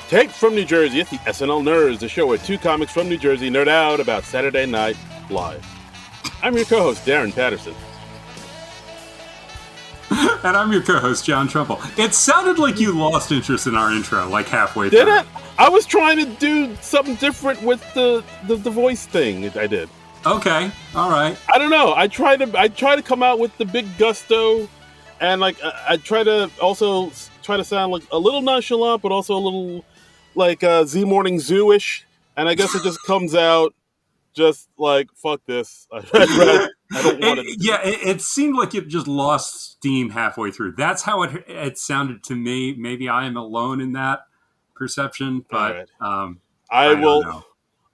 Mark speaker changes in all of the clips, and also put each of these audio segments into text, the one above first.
Speaker 1: Taped from New Jersey, it's the SNL Nerds, the show where two comics from New Jersey nerd out about Saturday Night Live. I'm your co-host, Darren Patterson.
Speaker 2: And I'm your co-host, John Trumbull. It sounded like you lost interest in our intro, like halfway through.
Speaker 1: Did it? I was trying to do something different with the voice thing. I did.
Speaker 2: Okay, all right.
Speaker 1: I don't know. I try to come out with the big gusto, and like I try to sound like a little nonchalant, but also a little like Z Morning Zoo-ish. And I guess it just comes out just like fuck this. I don't want to.
Speaker 2: Yeah, it seemed like it just lost steam halfway through. That's how it sounded to me. Maybe I am alone in that perception, but
Speaker 1: right.
Speaker 2: I will. Know.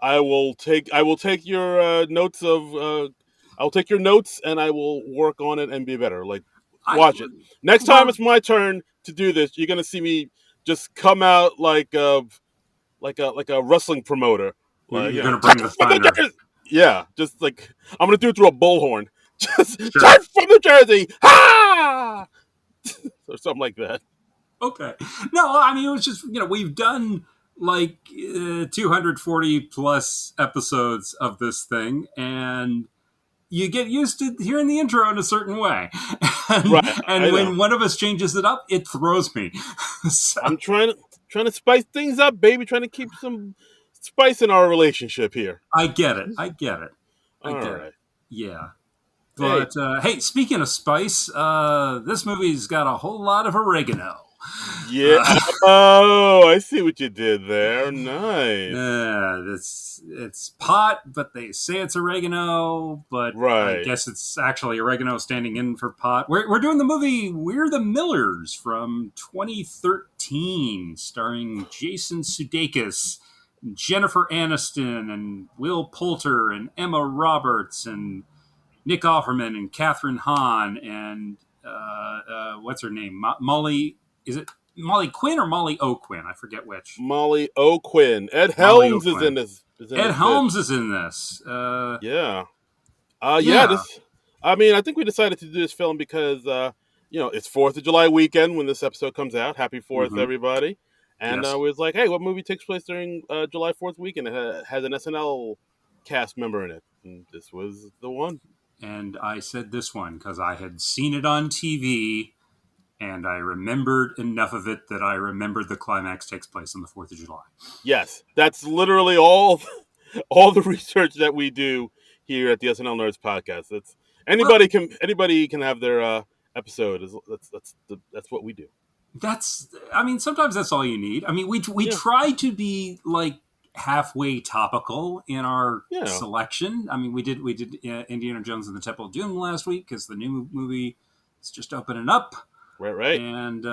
Speaker 1: I will take your notes of. I'll take your notes and I will work on it and be better. Like, watch it. Next time it's my turn to do this, you're gonna see me just come out like a wrestling promoter.
Speaker 2: You're gonna bring the thunder.
Speaker 1: Yeah, just like I'm gonna do it through a bullhorn. Just from New Jersey, ha! Or something like that.
Speaker 2: Okay. No, I mean it was just we've done like 240 plus episodes of this thing, and you get used to hearing the intro in a certain way. And when one of us changes it up, it throws me.
Speaker 1: So. I'm trying to spice things up, baby. Trying to keep some spice in our relationship here.
Speaker 2: I get it. I get it. Yeah. But hey, speaking of spice, this movie's got a whole lot of oregano.
Speaker 1: Yeah. Oh, I see what you did there. Nice.
Speaker 2: It's pot, but they say it's oregano. But I guess it's actually oregano standing in for pot. We're doing the movie We're the Millers from 2013, starring Jason Sudeikis, Jennifer Aniston, and Will Poulter, and Emma Roberts, and Nick Offerman, and Catherine Hahn, and what's her name? Molly. Is it Molly Quinn or Molly O'Quinn? I forget which.
Speaker 1: Molly O'Quinn. Ed Helms is in this.
Speaker 2: Ed Helms is in this.
Speaker 1: Yeah. I mean, I think we decided to do this film because, it's 4th of July weekend when this episode comes out. Happy 4th, everybody. And we was like, hey, what movie takes place during July 4th weekend? It has an SNL cast member in it. And this was the one.
Speaker 2: And I said this one because I had seen it on TV. And I remembered enough of it that I remembered the climax takes place on the 4th of July.
Speaker 1: Yes, that's literally all the research that we do here at the SNL Nerds podcast. That's anybody can have their episode. That's what we do.
Speaker 2: Sometimes that's all you need. I mean, we try to be like halfway topical in our selection. I mean, we did Indiana Jones and the Temple of Doom last week because the new movie is just opening up.
Speaker 1: Right.
Speaker 2: And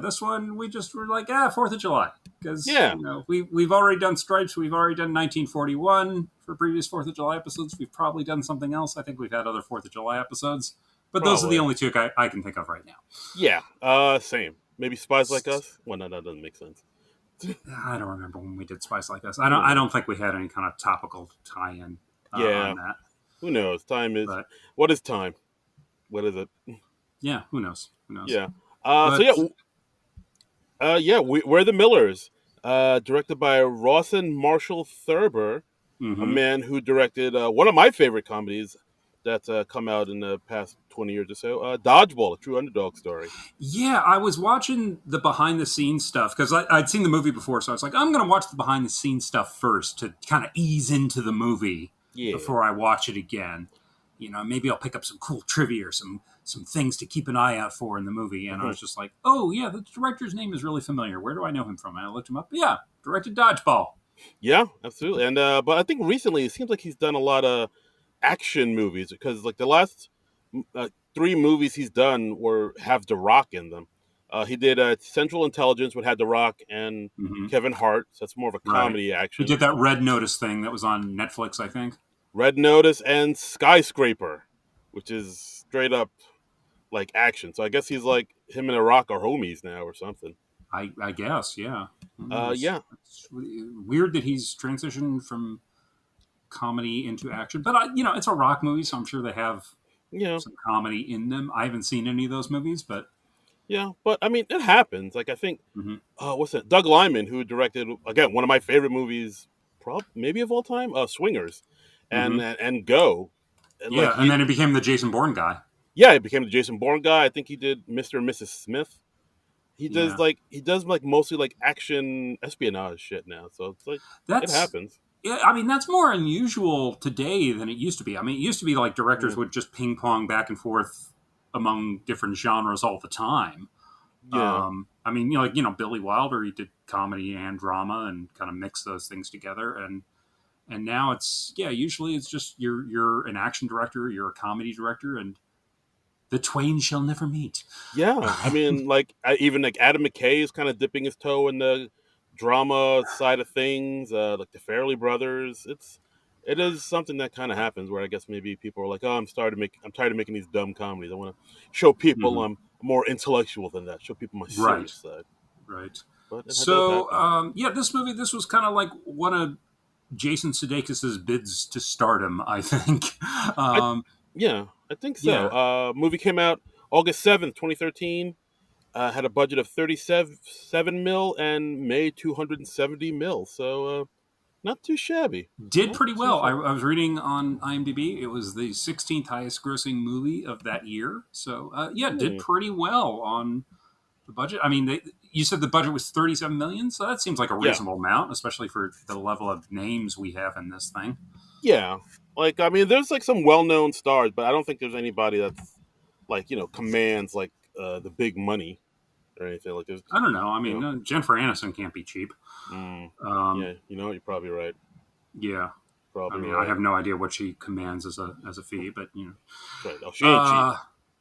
Speaker 2: this one we just were like, 4th of July. Because we've already done Stripes, we've already done 1941 for previous 4th of July episodes. We've probably done something else. I think we've had other 4th of July episodes. But those are the only two I can think of right now.
Speaker 1: Yeah, same. Maybe Spies Like Us? Well, no, that doesn't make sense.
Speaker 2: I don't remember when we did Spies Like Us. I don't think we had any kind of topical tie-in on that.
Speaker 1: Who knows? What is time? What is it?
Speaker 2: Yeah, who knows?
Speaker 1: Yeah. We're the Millers, directed by Rawson Marshall Thurber, a man who directed one of my favorite comedies that's come out in the past 20 years or so, Dodgeball, a true underdog story.
Speaker 2: Yeah, I was watching the behind-the-scenes stuff, because I'd seen the movie before, so I was like, I'm going to watch the behind-the-scenes stuff first to kind of ease into the movie before I watch it again. Maybe I'll pick up some cool trivia or some things to keep an eye out for in the movie. And I was just like, oh, yeah, the director's name is really familiar. Where do I know him from? And I looked him up. Yeah, directed Dodgeball.
Speaker 1: Yeah, absolutely. And but I think recently it seems like he's done a lot of action movies because like the last 3 movies he's done have The Rock in them. He did Central Intelligence, which had The Rock and Kevin Hart. So that's more of a comedy action.
Speaker 2: He did that Red Notice thing that was on Netflix, I think.
Speaker 1: Red Notice and Skyscraper, which is straight up like action. So I guess he's like him and The Rock are homies now or something.
Speaker 2: I guess, yeah.
Speaker 1: It's
Speaker 2: weird that he's transitioned from comedy into action, but it's a Rock movie, so I'm sure they have some comedy in them. I haven't seen any of those movies, but
Speaker 1: Yeah, but I mean, it happens. Like I think,
Speaker 2: Mm-hmm.
Speaker 1: what's that? Doug Liman, who directed again one of my favorite movies, maybe of all time, Swingers,
Speaker 2: Mm-hmm.
Speaker 1: and Go, and like
Speaker 2: Yeah, and
Speaker 1: he,
Speaker 2: then he became the Jason Bourne guy.
Speaker 1: yeah, he became the Jason Bourne guy. I think he did Mr. and Mrs. Smith.
Speaker 2: Yeah,
Speaker 1: He does like mostly like action espionage shit now. So it's like it
Speaker 2: that's
Speaker 1: happens.
Speaker 2: yeah. I mean, that's more unusual today than it used to be. I mean, it used to be like directors
Speaker 1: Mm,
Speaker 2: would just ping pong back and forth among different genres all the time.
Speaker 1: yeah,
Speaker 2: I mean, Billy Wilder, he did comedy and drama and kind of mixed those things together. And now it's usually it's just you're an action director, you're a comedy director, and the twain shall never meet.
Speaker 1: yeah. I mean, like even like Adam McKay is kind of dipping his toe in the drama side of things. Like the Farrelly brothers. It is something that kind of happens where I guess maybe people are like, oh, I'm tired of making these dumb comedies. I want to show people
Speaker 2: Mhm.
Speaker 1: I'm more intellectual than that. Show people my
Speaker 2: Right,
Speaker 1: serious side.
Speaker 2: right.
Speaker 1: But it does
Speaker 2: So
Speaker 1: happen.
Speaker 2: this movie, this was kind of like one of Jason Sudeikis' bids to stardom, I think.
Speaker 1: I
Speaker 2: um,
Speaker 1: Yeah, I think so.
Speaker 2: yeah,
Speaker 1: Movie came out August 7th, 2013. Had a budget of 37 mil and made 270 mil. So not too shabby.
Speaker 2: did
Speaker 1: Not
Speaker 2: pretty
Speaker 1: too
Speaker 2: well.
Speaker 1: shabby.
Speaker 2: I was reading on IMDb; it was the 16th highest grossing movie of that year. So did
Speaker 1: Hmm.
Speaker 2: pretty well on the budget. I mean, you said the budget was 37 million, so that seems like a
Speaker 1: Yeah,
Speaker 2: reasonable amount, especially for the level of names we have in this thing.
Speaker 1: yeah. Like I mean, there's like some well-known stars, but I don't think there's anybody that's like commands like the big money or anything. Like there's
Speaker 2: I don't know. I
Speaker 1: you
Speaker 2: mean,
Speaker 1: know,
Speaker 2: Jennifer Aniston can't be cheap.
Speaker 1: mm,
Speaker 2: Um,
Speaker 1: yeah. You're probably right.
Speaker 2: yeah, I
Speaker 1: Probably
Speaker 2: mean, I
Speaker 1: right.
Speaker 2: have no idea what she commands as a fee, but
Speaker 1: That's right. Oh, she ain't cheap.
Speaker 2: Uh,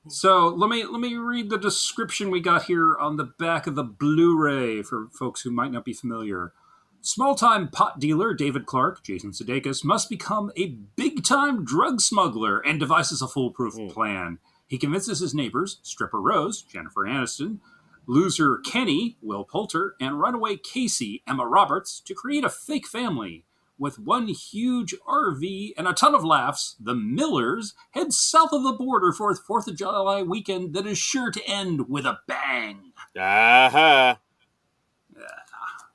Speaker 2: so let me read the description we got here on the back of the Blu-ray for folks who might not be familiar. Small-time pot dealer David Clark, Jason Sudeikis, must become a big-time drug smuggler and devises a foolproof
Speaker 1: Mm.
Speaker 2: plan. He convinces his neighbors, stripper Rose, Jennifer Aniston, loser Kenny, Will Poulter, and runaway Casey, Emma Roberts, to create a fake family. With one huge RV and a ton of laughs, the Millers head south of the border for a 4th of July weekend that is sure to end with a bang.
Speaker 1: Aha.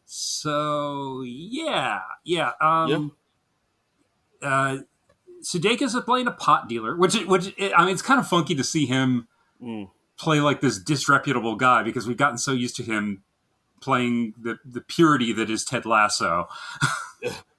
Speaker 2: So, yeah.
Speaker 1: Yeah.
Speaker 2: Uh, Sudeikis is playing a pot dealer, I mean, it's kind of funky to see him
Speaker 1: Mm.
Speaker 2: play like this disreputable guy because we've gotten so used to him playing the purity that is Ted Lasso.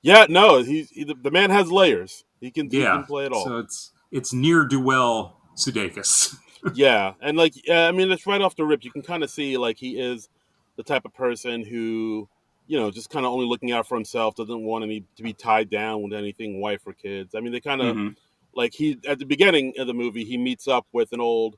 Speaker 1: Yeah. No, the man has layers. He
Speaker 2: Yeah,
Speaker 1: can play it all.
Speaker 2: so it's near do well Sudeikis.
Speaker 1: Yeah, and like I mean, it's right off the rip. You can kind of see like he is the type of person who, just kind of only looking out for himself, doesn't want any to be tied down with anything, wife or kids. I mean, they kind of
Speaker 2: Hmm.
Speaker 1: like he at the beginning of the movie, he meets up with an old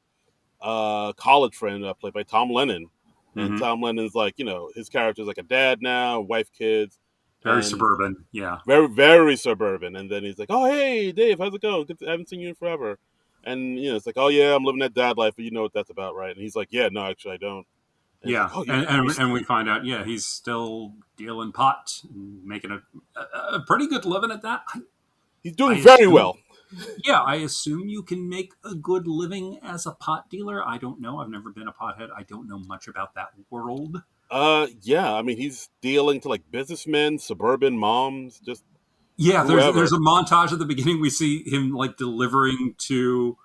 Speaker 1: college friend played by Tom Lennon, and
Speaker 2: Hmm.
Speaker 1: Tom Lennon's like, his character's like a dad now, wife, kids,
Speaker 2: Very
Speaker 1: and
Speaker 2: suburban. Yeah.
Speaker 1: very very suburban. And then he's like, "Oh hey Dave, how's it going? I haven't seen you in forever." And it's like, "Oh yeah, I'm living that dad life, but you know what that's about, right?" And he's like, "Yeah, no, actually I don't." And he's like,
Speaker 2: Yeah,
Speaker 1: "Oh,
Speaker 2: and and we find out, he's still dealing pot, and making a pretty good living at that.
Speaker 1: he's
Speaker 2: I
Speaker 1: doing very
Speaker 2: assume,
Speaker 1: well."
Speaker 2: I assume you can make a good living as a pot dealer. I don't know. I've never been a pothead. I don't know much about that world.
Speaker 1: Yeah, I mean he's dealing to like businessmen, suburban moms, just
Speaker 2: Yeah, there's
Speaker 1: whoever.
Speaker 2: a montage at the beginning. We see him like delivering to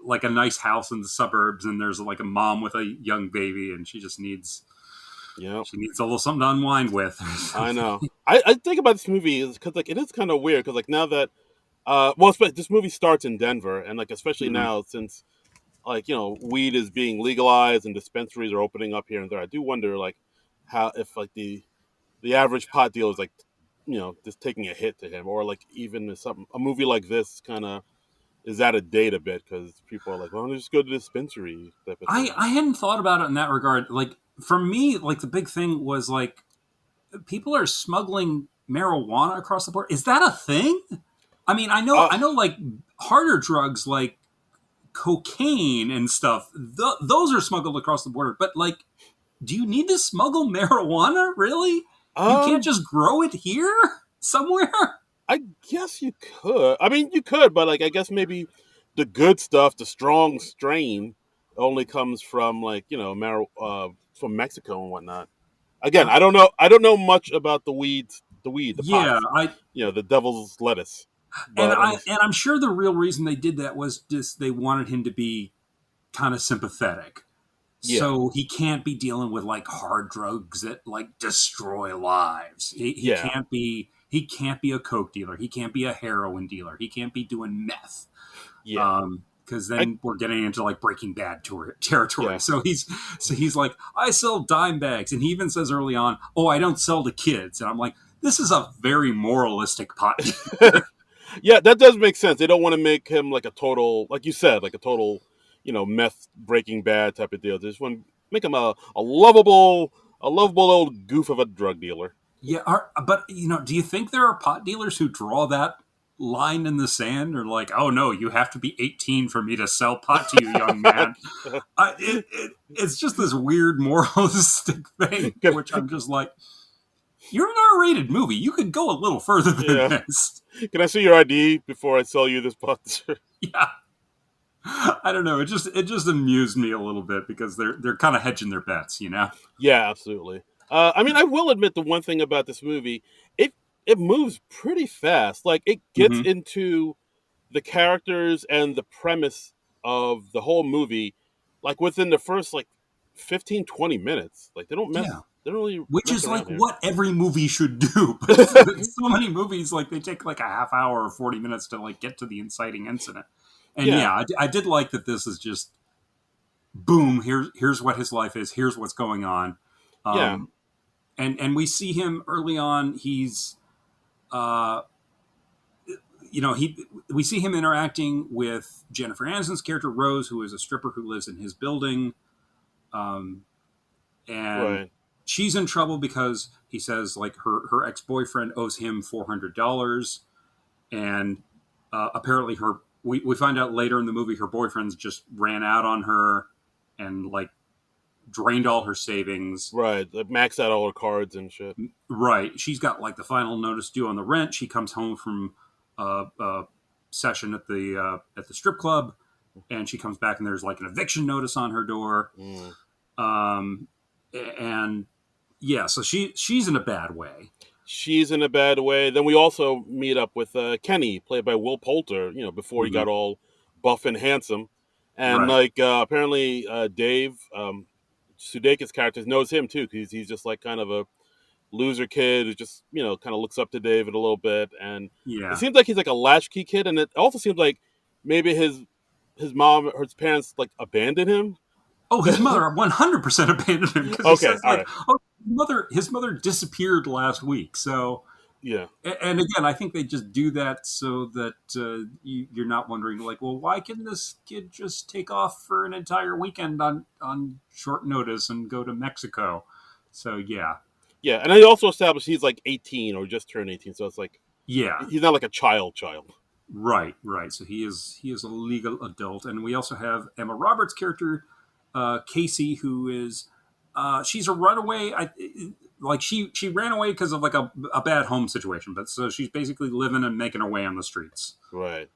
Speaker 2: like a nice house in the suburbs, and there's like a mom with a young baby, and
Speaker 1: Yeah,
Speaker 2: she needs a little something to unwind with. Or
Speaker 1: I
Speaker 2: something.
Speaker 1: know. I think about this movie is because like it is kind of weird because like now that well, this movie starts in Denver, and like especially
Speaker 2: Hmm.
Speaker 1: now since like weed is being legalized and dispensaries are opening up here and there. I do wonder like how if like the average pot dealer is like just taking a hit to him, or like even if something a movie like this kind of is out of date a bit because people are like, well, just go to the dispensary type of thing.
Speaker 2: I hadn't thought about it in that regard. Like for me, like the big thing was like people are smuggling marijuana across the border. Is that a thing? I mean,
Speaker 1: Uh,
Speaker 2: I know, like harder drugs like cocaine and stuff. Those are smuggled across the border. But like, do you need to smuggle marijuana? Really? You can't
Speaker 1: um,
Speaker 2: just grow it here somewhere.
Speaker 1: I guess you could. I mean, you could, but like I guess maybe the good stuff, the strong strain, only comes from like from Mexico and whatnot. Again,
Speaker 2: Uh,
Speaker 1: I don't know much about the
Speaker 2: yeah,
Speaker 1: pots,
Speaker 2: I
Speaker 1: the devil's lettuce,
Speaker 2: and
Speaker 1: but I'm
Speaker 2: I'm sure the real reason they did that was just they wanted him to be kind of sympathetic.
Speaker 1: yeah,
Speaker 2: So he can't be dealing with like hard drugs that like destroy lives.
Speaker 1: yeah,
Speaker 2: He can't be a coke dealer. He can't be a heroin dealer. He can't be doing meth.
Speaker 1: yeah,
Speaker 2: Because
Speaker 1: I
Speaker 2: then we're getting into like Breaking Bad territory.
Speaker 1: yeah.
Speaker 2: So he's like, I sell dime bags, and he even says early on, "Oh, I don't sell to kids." And I'm like, this is a very moralistic pot dealer.
Speaker 1: Yeah, that does make sense. They don't want to make him like a total, like you said, like a total, meth Breaking Bad type of deal. They just want to make him a lovable old goof of a drug dealer.
Speaker 2: Yeah, but do you think there are pot dealers who draw that line in the sand, or like, oh no, you have to be 18 for me to sell pot to you, young man? It's just this weird moralistic thing, which I'm just like, you're an R-rated movie. You could go a little further than
Speaker 1: Yeah.
Speaker 2: this.
Speaker 1: Can I see your ID before I sell you this pot?
Speaker 2: Yeah, I don't know. It just amused me a little bit because they're kind of hedging their bets.
Speaker 1: Yeah, absolutely. I mean, I will admit the one thing about this movie, it it moves pretty fast. Like it gets
Speaker 2: Hmm.
Speaker 1: into the characters and the premise of the whole movie, like within the first like 15-20 minutes. Like
Speaker 2: Yeah,
Speaker 1: they don't really
Speaker 2: which
Speaker 1: mess
Speaker 2: is like
Speaker 1: around here.
Speaker 2: what every movie should do. But so many movies, like they take like a half hour or 40 minutes to like get to the inciting incident. And
Speaker 1: Yeah,
Speaker 2: yeah, I did like that. This is just boom. Here's what his life is. Here's what's going on.
Speaker 1: yeah,
Speaker 2: Um, and we see him early on. He's uh, he we see him interacting with Jennifer Aniston's character Rose, who is a stripper who lives in his building. Um, and
Speaker 1: right,
Speaker 2: she's in trouble because he says like her ex-boyfriend owes him $400, and apparently we find out later in the movie her boyfriend's just ran out on her and like drained all her savings.
Speaker 1: right. Like, max out all her cards and shit.
Speaker 2: Right, she's got like the final notice due on the rent. She comes home from a session at the strip club, and she comes back and there's like an eviction notice on her door.
Speaker 1: Mm.
Speaker 2: um, and yeah, so she's in a bad way.
Speaker 1: She's in a bad way. Then we also meet up with Kenny, played by Will Poulter. Before he
Speaker 2: Hmm.
Speaker 1: got all buff and handsome, and
Speaker 2: Right.
Speaker 1: like apparently Dave Sudeikis' character knows him too, because he's just like kind of a loser kid who just kind of looks up to David a little bit, and it
Speaker 2: Yeah.
Speaker 1: seems like he's like a latchkey kid, and it also seems like maybe his mom or his parents like abandoned him.
Speaker 2: Oh, his mother 100% abandoned him because he
Speaker 1: Okay,
Speaker 2: says
Speaker 1: all
Speaker 2: like,
Speaker 1: right,
Speaker 2: "Oh, his mother disappeared last week." So,
Speaker 1: yeah,
Speaker 2: and again, I think they just do that so that you're not wondering like, well, why can this kid just take off for an entire weekend on short notice and go to Mexico? So yeah,
Speaker 1: yeah, and I also established he's like 18 or just turned 18, so it's like
Speaker 2: yeah.
Speaker 1: he's not like a child.
Speaker 2: Right, right. So he is a legal adult, and we also have Emma Roberts' character, Casey, who is she's a runaway. Like she ran away because of like a bad home situation, but so she's basically living and making her way on the streets.
Speaker 1: Right.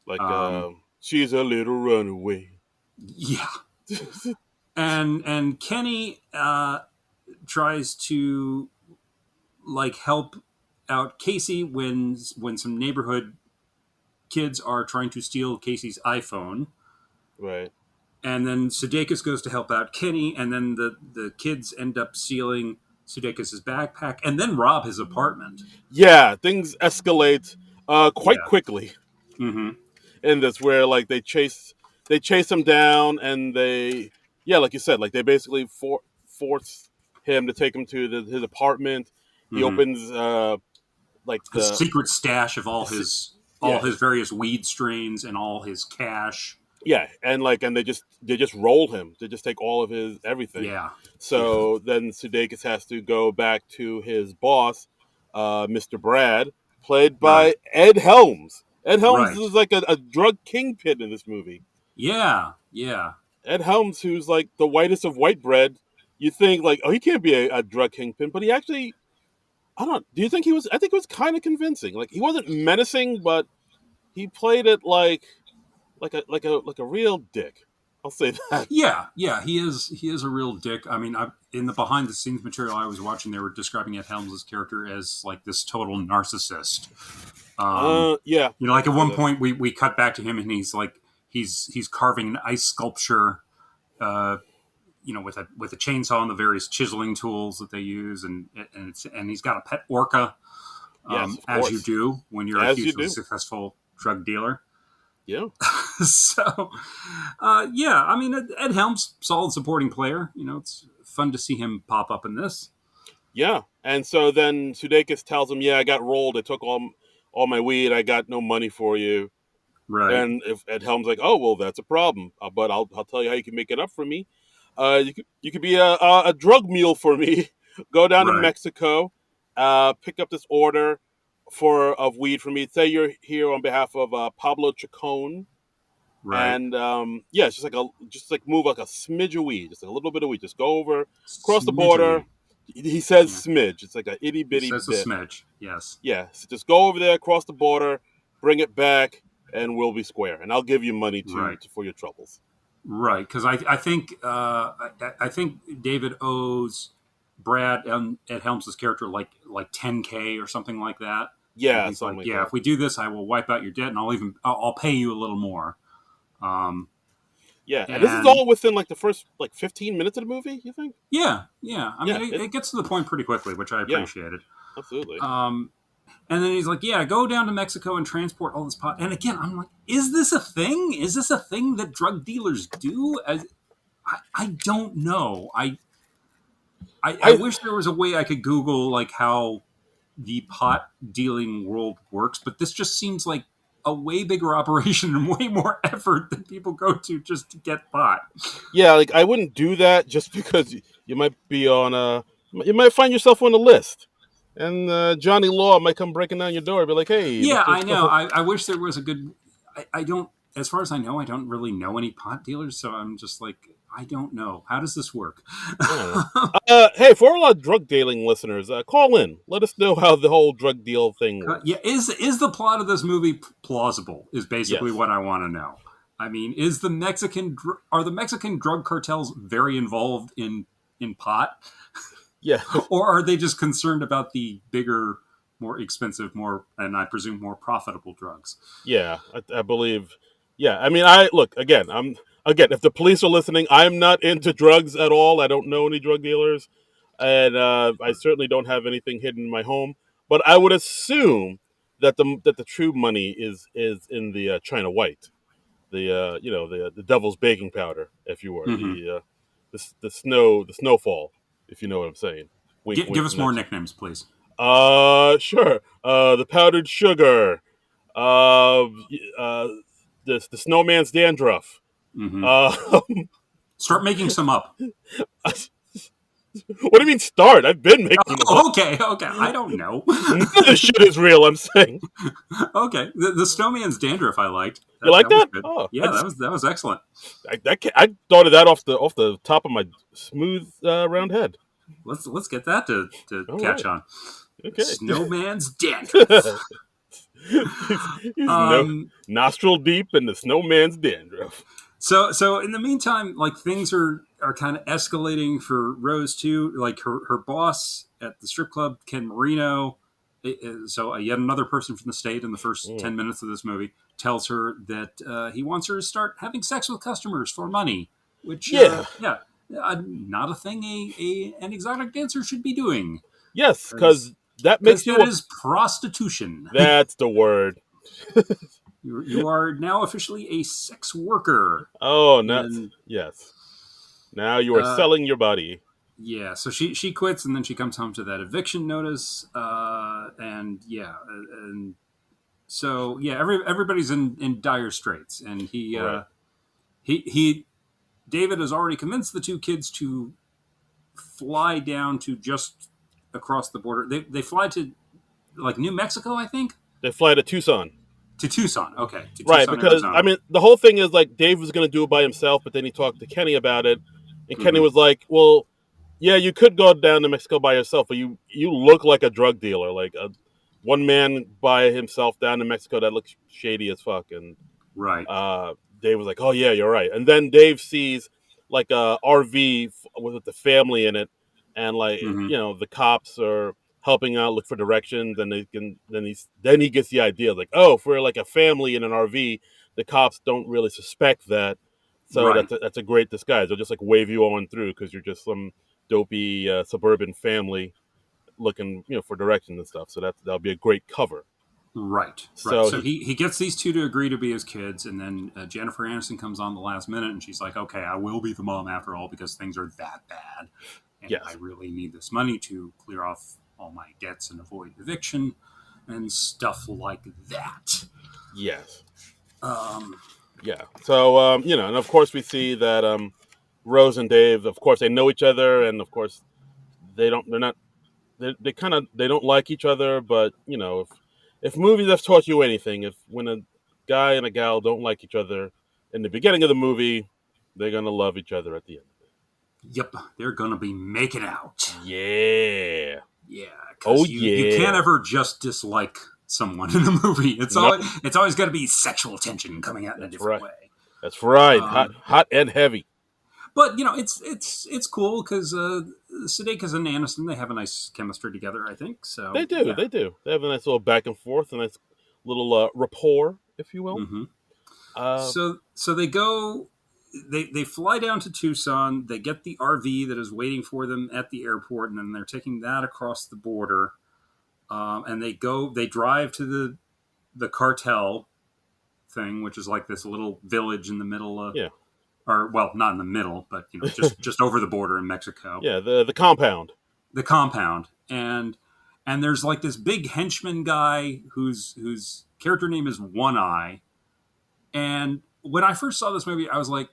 Speaker 1: Like
Speaker 2: Um,
Speaker 1: she's a little runaway.
Speaker 2: yeah, and Kenny tries to like help out Casey when some neighborhood kids are trying to steal Casey's iPhone.
Speaker 1: Right.
Speaker 2: And then Sudeikis goes to help out Kenny, and then the kids end up stealing Sudeikis' backpack and then rob his apartment.
Speaker 1: Yeah, things escalate quite
Speaker 2: Yeah.
Speaker 1: quickly
Speaker 2: Mm-hmm.
Speaker 1: in this, where like they chase him down, and yeah, like you said, like they basically force him to take him to his apartment. He
Speaker 2: Mm-hmm.
Speaker 1: opens like
Speaker 2: His
Speaker 1: the
Speaker 2: secret stash of all
Speaker 1: yeah,
Speaker 2: his various weed strains and all his cash.
Speaker 1: yeah, and they just roll him. They just take all of his everything.
Speaker 2: Yeah. Yeah.
Speaker 1: So then Sudeikis has to go back to his boss, Mr. Brad, played
Speaker 2: Right.
Speaker 1: by Ed Helms. Ed Helms
Speaker 2: Right.
Speaker 1: is like a drug kingpin in this movie.
Speaker 2: Yeah. Yeah.
Speaker 1: Ed Helms, who's like the whitest of white bread. You think like, oh, he can't be a drug kingpin, but he actually, I don't. Do you think he was? I think it was kind of convincing. Like he wasn't menacing, but he played it like a real dick. I'll say that.
Speaker 2: Yeah, yeah, he is a real dick. I mean, in the behind the scenes material I was watching, they were describing Ed Helms' character as like this total narcissist.
Speaker 1: Yeah,
Speaker 2: Like
Speaker 1: I
Speaker 2: at
Speaker 1: see
Speaker 2: one
Speaker 1: that.
Speaker 2: point we cut back to him and he's like he's carving an ice sculpture, uh, with a chainsaw and the various chiseling tools that they use, and he's got a pet orca,
Speaker 1: Yes, of
Speaker 2: as you
Speaker 1: course,
Speaker 2: do when you're a
Speaker 1: as you
Speaker 2: hugely
Speaker 1: do.
Speaker 2: successful drug dealer.
Speaker 1: Yeah,
Speaker 2: So, yeah, I mean, Ed Helms, solid supporting player. It's fun to see him pop up in this.
Speaker 1: yeah. And so then Sudeikis tells him, "Yeah, I got rolled. I took all my weed. I got no money for you."
Speaker 2: Right,
Speaker 1: And if Ed Helms like, "Oh well, that's a problem. But I'll tell you how you can make it up for me. You could be a drug mule for me. Go down to
Speaker 2: right,
Speaker 1: Mexico, pick up this order of weed for me. Say you're here on behalf of Pablo Chacon,
Speaker 2: right.
Speaker 1: and yeah, it's just like move like a smidge of weed, just a little bit of weed. Just go over, cross the
Speaker 2: Smidge of
Speaker 1: border."
Speaker 2: weed.
Speaker 1: He says
Speaker 2: Yeah,
Speaker 1: smidge. It's like a itty
Speaker 2: he
Speaker 1: bitty
Speaker 2: says a
Speaker 1: bit.
Speaker 2: smidge. Yes.
Speaker 1: Yeah, so just go over there, cross the border, bring it back, and we'll be square. And I'll give you money
Speaker 2: Right.
Speaker 1: for your troubles.
Speaker 2: Right, because I think David owes Brad Ed Helms' character like 10K or something like that, and
Speaker 1: Yeah,
Speaker 2: he's
Speaker 1: something
Speaker 2: like,
Speaker 1: like
Speaker 2: yeah,
Speaker 1: that.
Speaker 2: if we do this, I will wipe out your debt, and I'll pay you a little more. Um,
Speaker 1: Yeah, and this is
Speaker 2: and
Speaker 1: all within like the first like 15 minutes of the movie. You think?
Speaker 2: yeah, yeah, I mean,
Speaker 1: Yeah,
Speaker 2: it gets to the point pretty quickly, which I
Speaker 1: yeah,
Speaker 2: appreciated.
Speaker 1: absolutely.
Speaker 2: Um, and then he's like, yeah, go down to Mexico and transport all this pot. And again, I'm like, is this a thing? Is this a thing that drug dealers do? I don't know. I
Speaker 1: I
Speaker 2: wish there was a way I could Google like how the pot dealing world works, but this just seems like a way bigger operation and way more effort than people go to just to get pot.
Speaker 1: yeah, like I wouldn't do that just because you might be on you might find yourself on the list, and Johnny Law might come breaking down your door and be like, "Hey,
Speaker 2: Yeah,
Speaker 1: Mister."
Speaker 2: I know. I wish there was a good. I don't. As far as I know, I don't really know any pot dealers, so I'm just like, I don't know. How does this work?
Speaker 1: I don't know. Hey, for all our drug dealing listeners, call in. Let us know how the whole drug deal thing
Speaker 2: Yeah,
Speaker 1: works.
Speaker 2: is the plot of this movie plausible? Is basically
Speaker 1: Yes.
Speaker 2: what I want to know. I mean, are the Mexican drug cartels very involved in pot,
Speaker 1: Yeah.
Speaker 2: or are they just concerned about the bigger, more expensive, more and I presume more profitable drugs?
Speaker 1: Yeah, I believe. Yeah, I mean, I look again. Again. If the police are listening, I'm not into drugs at all. I don't know any drug dealers, and I certainly don't have anything hidden in my home. But I would assume that the true money is in the China White, the devil's baking powder, if you were
Speaker 2: Mm-hmm.
Speaker 1: the snowfall, if you know what I'm saying. Wink,
Speaker 2: Give
Speaker 1: wink,
Speaker 2: us more
Speaker 1: nudge.
Speaker 2: nicknames, please.
Speaker 1: Sure. The powdered sugar, uh, uh, the snowman's dandruff.
Speaker 2: Mm-hmm.
Speaker 1: Uh,
Speaker 2: Start making some up.
Speaker 1: what do you mean start? I've been making them up.
Speaker 2: Okay, okay. I don't know.
Speaker 1: None of this shit is real. I'm saying.
Speaker 2: Okay, the snowman's dandruff I liked.
Speaker 1: You
Speaker 2: That
Speaker 1: like
Speaker 2: that was
Speaker 1: that?
Speaker 2: good.
Speaker 1: Oh,
Speaker 2: Yeah, that was excellent.
Speaker 1: I thought of that off the top of my smooth round head.
Speaker 2: Let's get that to
Speaker 1: All
Speaker 2: catch
Speaker 1: right.
Speaker 2: on.
Speaker 1: Okay.
Speaker 2: Snowman's dandruff.
Speaker 1: He's no
Speaker 2: Um,
Speaker 1: nostril deep in the snowman's dandruff.
Speaker 2: so in the meantime, like things are kind of escalating for Rose too. Like her boss at the strip club, Ken Marino. So yet another person from the state in the first
Speaker 1: Mm.
Speaker 2: 10 minutes of this movie tells her that he wants her to start having sex with customers for money, which
Speaker 1: Yeah.
Speaker 2: yeah, not a thing an exotic dancer should be doing
Speaker 1: Yes,
Speaker 2: because
Speaker 1: that makes you
Speaker 2: that
Speaker 1: a.
Speaker 2: is prostitution.
Speaker 1: That's the word.
Speaker 2: You are now officially a sex worker,
Speaker 1: Oh, nuts.
Speaker 2: and
Speaker 1: Yes. Now you are
Speaker 2: uh,
Speaker 1: selling your body.
Speaker 2: yeah. So she quits, and then she comes home to that eviction notice, and yeah, and so yeah, everybody's in dire straits, and
Speaker 1: Right.
Speaker 2: he David has already convinced the two kids to fly down to just across the border. They fly to like New Mexico, I think,
Speaker 1: They fly to Tucson.
Speaker 2: to Tucson. Okay, to
Speaker 1: Right,
Speaker 2: Tucson,
Speaker 1: because I
Speaker 2: Arizona.
Speaker 1: mean the whole thing is like Dave was gonna do it by himself, but then he talked to Kenny about it, and Kenny
Speaker 2: Hmm.
Speaker 1: was like, "Well, yeah, you could go down to Mexico by yourself, but you look like a drug dealer, like a one man by himself down to Mexico that looks shady as fuck." And
Speaker 2: Right.
Speaker 1: Dave was like, "Oh yeah, you're right." And then Dave sees like a RV with the family in it, and like
Speaker 2: Mm-hmm.
Speaker 1: the cops are helping out look for directions, and then he gets the idea like, oh, if we're like a family in an RV, the cops don't really suspect that, so
Speaker 2: Right.
Speaker 1: that's a great disguise. They'll just like wave you on through because you're just some dopey suburban family looking for directions and stuff. So that'll be a great cover.
Speaker 2: Right, right.
Speaker 1: So
Speaker 2: So he gets these two to agree to be his kids, and then Jennifer Aniston comes on the last minute, and she's like, "Okay, I will be the mom after all because things are that bad, and I
Speaker 1: yes,
Speaker 2: really need this money to clear off all my debts and avoid eviction and stuff like that."
Speaker 1: yes.
Speaker 2: Um,
Speaker 1: Yeah. So and of course we see that Rose and Dave, of course, they know each other, and of course they're not they kind of they don't like each other, but if movies have taught you anything, if when a guy and a gal don't like each other in the beginning of the movie, they're gonna love each other at the end.
Speaker 2: yep, they're gonna be making out.
Speaker 1: Yeah.
Speaker 2: Yeah,
Speaker 1: Oh
Speaker 2: because you can't
Speaker 1: yeah.
Speaker 2: ever just dislike someone in a movie.
Speaker 1: No,
Speaker 2: It's always got to be sexual tension coming out in a
Speaker 1: that's
Speaker 2: different
Speaker 1: right.
Speaker 2: way.
Speaker 1: That's right. Hot,
Speaker 2: Um,
Speaker 1: hot and heavy.
Speaker 2: But it's cool because Sudeikis and Aniston, they have a nice chemistry together. I think
Speaker 1: They
Speaker 2: so.
Speaker 1: do.
Speaker 2: Yeah.
Speaker 1: They do. They have a nice little back and forth, a nice little rapport, if you will.
Speaker 2: hmm
Speaker 1: Uh,
Speaker 2: So they go. They fly down to Tucson. They get the RV that is waiting for them at the airport, and then they're taking that across the border. And they go. They drive to the cartel thing, which is like this little village in the middle of,
Speaker 1: yeah,
Speaker 2: or well, not in the middle, but just over the border in Mexico.
Speaker 1: yeah. The compound.
Speaker 2: The compound, and there's like this big henchman guy whose character name is One Eye. And when I first saw this movie, I was like,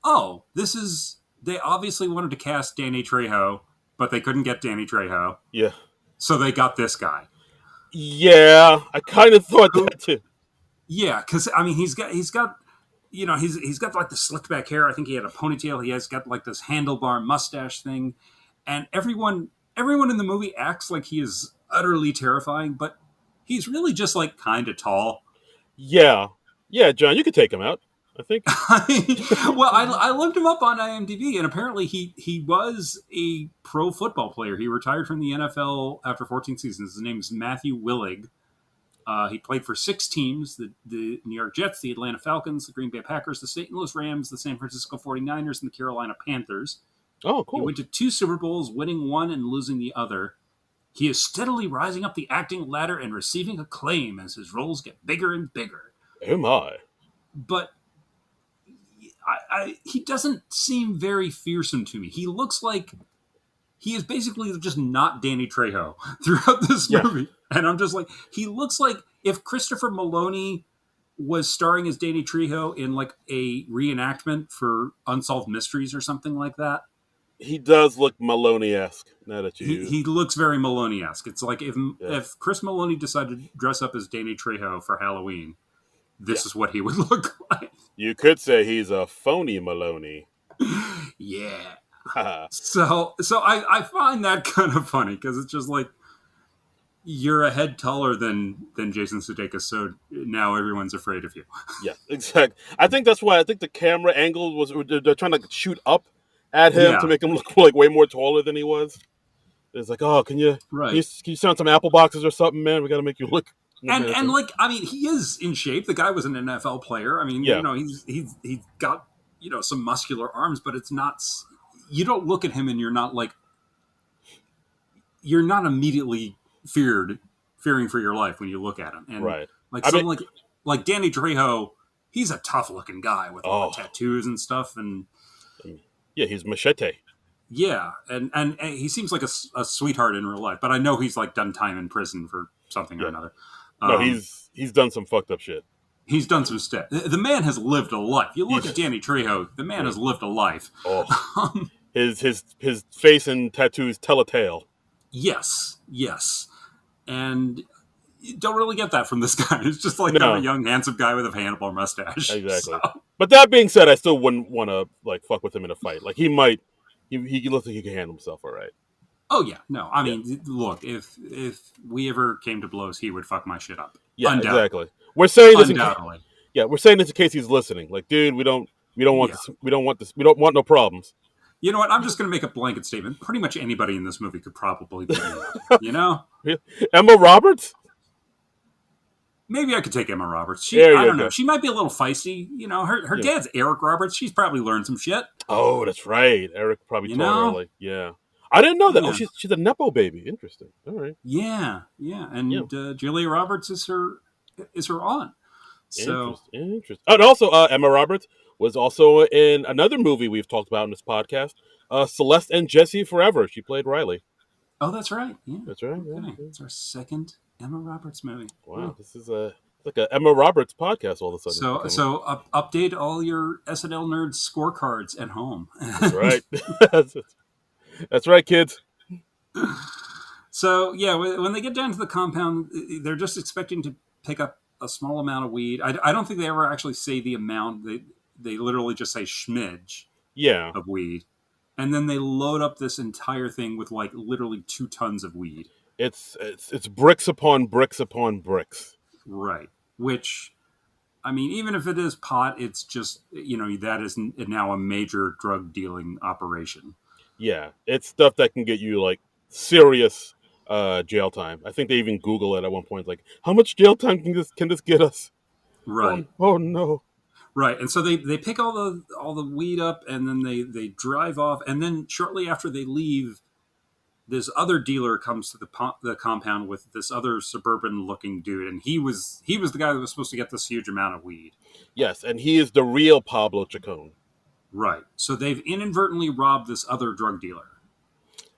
Speaker 2: oh, this is, they obviously wanted to cast Danny Trejo, but they couldn't get Danny Trejo,
Speaker 1: Yeah.
Speaker 2: so they got this guy.
Speaker 1: Yeah, I kind of thought
Speaker 2: Who,
Speaker 1: that too.
Speaker 2: yeah, because I mean, he's got he's got like the slicked back hair. I think he had a ponytail. He has got like this handlebar mustache thing, and everyone in the movie acts like he is utterly terrifying, but he's really just like kind of tall.
Speaker 1: Yeah, yeah, John, you could take him out. I think.
Speaker 2: Well, I looked him up on IMDb, and apparently he was a pro football player. He retired from the NFL after 14 seasons. His name is Matthew Willig. He played for 6 teams: the New York Jets, the Atlanta Falcons, the Green Bay Packers, the St. Louis Rams, the San Francisco 49ers, and the Carolina Panthers.
Speaker 1: Oh,
Speaker 2: He
Speaker 1: cool.
Speaker 2: went to 2 Super Bowls, winning one and losing the other. He is steadily rising up the acting ladder and receiving acclaim as his roles get bigger and bigger.
Speaker 1: Oh my.
Speaker 2: But he doesn't seem very fearsome to me. He looks like he is basically just not Danny Trejo throughout this
Speaker 1: Yeah.
Speaker 2: movie. And I'm just like, he looks like if Christopher Maloney was starring as Danny Trejo in like a reenactment for Unsolved Mysteries or something like that.
Speaker 1: He does look Maloney-esque. Now that
Speaker 2: He looks very Maloney-esque. It's like
Speaker 1: yeah.
Speaker 2: if Chris Maloney decided to dress up as Danny Trejo for Halloween,
Speaker 1: Yeah.
Speaker 2: this is what he would look like.
Speaker 1: You could say he's a phony Maloney.
Speaker 2: Yeah.
Speaker 1: Haha.
Speaker 2: So I find that kind of funny because it's just like you're a head taller than Jason Sudeikis, so now everyone's afraid of you.
Speaker 1: Yeah, exactly. I think that's why I think the camera angle was they're trying to shoot up at him to
Speaker 2: Yeah,
Speaker 1: make him look like way more taller than he was. It's like, oh,
Speaker 2: right.
Speaker 1: can you send some apple boxes or something, man? We got to make you look.
Speaker 2: And like I mean, he is in shape. The guy was an NFL player. I mean,
Speaker 1: Yeah,
Speaker 2: he's got some muscular arms, but it's not. You don't look at him and you're not immediately fearing for your life when you look at him. And
Speaker 1: right.
Speaker 2: like
Speaker 1: I mean,
Speaker 2: someone like Danny Trejo, he's a tough looking guy with all the tattoos and stuff. And
Speaker 1: yeah, he's machete.
Speaker 2: yeah, and he seems like a sweetheart in real life. But I know he's like done time in prison for something or
Speaker 1: Yeah.
Speaker 2: another.
Speaker 1: No, he's done some fucked up shit.
Speaker 2: He's done some stuff. The man has lived a life. You look
Speaker 1: He's-
Speaker 2: at Danny Trejo, the man has lived a life.
Speaker 1: Oh, his face and tattoos tell a tale.
Speaker 2: Yes. And you don't really get that from this guy. It's just like
Speaker 1: No.
Speaker 2: kind of a young, handsome guy with a handlebar mustache.
Speaker 1: Exactly.
Speaker 2: So,
Speaker 1: But that being said, I still wouldn't want to like fuck with him in a fight. Like he looks like he can handle himself all right.
Speaker 2: oh yeah, no. I mean, look, if we ever came to blows, he would fuck my shit up.
Speaker 1: Yeah,
Speaker 2: Undoubtedly.
Speaker 1: exactly. We're saying this
Speaker 2: Undoubtedly.
Speaker 1: Yeah, we're saying this in case he's listening. Like, dude, we don't want
Speaker 2: Yeah.
Speaker 1: this. We don't want no problems.
Speaker 2: You know what? I'm just going to make a blanket statement. Pretty much anybody in this movie could probably beat me up. You know?
Speaker 1: Emma Roberts.
Speaker 2: Maybe I could take Emma Roberts.
Speaker 1: There
Speaker 2: I
Speaker 1: you
Speaker 2: don't know.
Speaker 1: go.
Speaker 2: She might be a little feisty. You know, her
Speaker 1: Yeah.
Speaker 2: dad's Eric Roberts. She's probably learned some shit.
Speaker 1: Oh, that's right. Eric probably
Speaker 2: You
Speaker 1: taught her.
Speaker 2: know?
Speaker 1: Like, yeah. I didn't know that. Oh,
Speaker 2: Yeah.
Speaker 1: she's a nepo baby. Interesting. All right.
Speaker 2: Yeah.
Speaker 1: Yeah.
Speaker 2: And Julia Roberts is her aunt. So
Speaker 1: Interesting. And also, Emma Roberts was also in another movie we've talked about in this podcast, Celeste and Jesse Forever. She played Riley.
Speaker 2: oh, that's right. Yeah.
Speaker 1: That's right.
Speaker 2: Okay.
Speaker 1: Yeah.
Speaker 2: It's our second Emma Roberts movie.
Speaker 1: Wow, this is like a Emma Roberts podcast all of a sudden.
Speaker 2: Update all your SNL nerds scorecards at home.
Speaker 1: That's right. That's right, kids.
Speaker 2: So yeah, when they get down to the compound, they're just expecting to pick up a small amount of weed. I don't think they ever actually say the amount. They literally just say schmidge.
Speaker 1: Yeah.
Speaker 2: Of weed, and then they load up this entire thing with like literally 2 tons of weed.
Speaker 1: It's bricks upon bricks upon bricks.
Speaker 2: Right. Which, I mean, even if it is pot, it's just, that is now a major drug dealing operation.
Speaker 1: Yeah, it's stuff that can get you like serious jail time. I think they even Google it at one point, like, how much jail time can this get us?
Speaker 2: Right.
Speaker 1: Oh no.
Speaker 2: Right. And so they pick all the weed up, and then they drive off, and then shortly after they leave, this other dealer comes to the compound with this other suburban looking dude, and he was the guy that was supposed to get this huge amount of weed.
Speaker 1: Yes, and he is the real Pablo Chacon.
Speaker 2: Right. So they've inadvertently robbed this other drug dealer.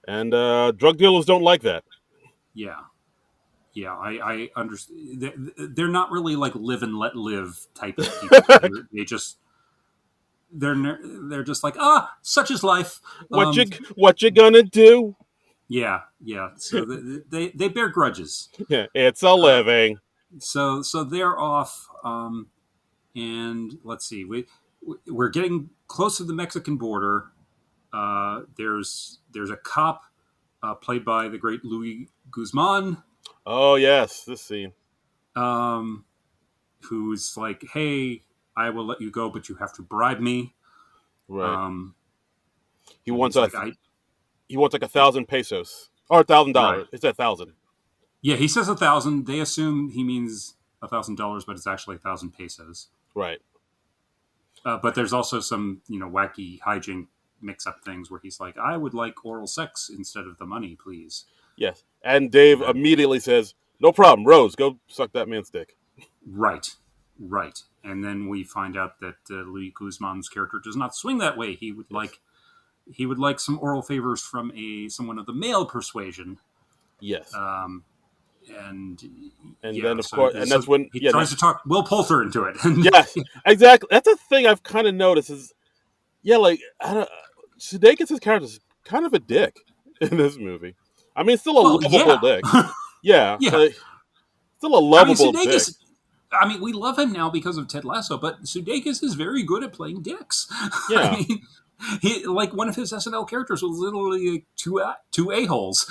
Speaker 1: And drug dealers don't like that.
Speaker 2: Yeah. Yeah, I understand. They're not really like live and let live type of people. They're just like, such is life.
Speaker 1: What you gonna do?
Speaker 2: Yeah. So they bear grudges.
Speaker 1: Yeah, it's a living.
Speaker 2: So they're off, and let's see, we're getting close to the Mexican border. There's a cop played by the great Luis Guzman.
Speaker 1: Oh yes, this scene.
Speaker 2: Who's like, hey, I will let you go, but you have to bribe me.
Speaker 1: Right. He wants like 1,000 pesos or $1,000.
Speaker 2: Right.
Speaker 1: It's 1,000.
Speaker 2: Yeah, he says 1,000. They assume he means $1,000, but it's actually 1,000 pesos.
Speaker 1: Right.
Speaker 2: But there's also some, wacky hijink mix-up things where he's like, I would like oral sex instead of the money, please.
Speaker 1: Yes. And Dave immediately says, no problem, Rose, go suck that man's dick.
Speaker 2: Right. And then we find out that Luis Guzman's character does not swing that way. He would like some oral favors from someone of the male persuasion.
Speaker 1: Yes.
Speaker 2: And
Speaker 1: then of course, and that's when
Speaker 2: he tries to talk Will Poulter into it.
Speaker 1: Yes, exactly. That's a thing I've kind of noticed is, Sudeikis' character is kind of a dick in this movie. I mean, still a lovable dick. Yeah. Still a lovable dick.
Speaker 2: I mean, we love him now because of Ted Lasso, but Sudeikis is very good at playing dicks.
Speaker 1: Yeah.
Speaker 2: I mean, he like one of his SNL characters was literally like two a-holes.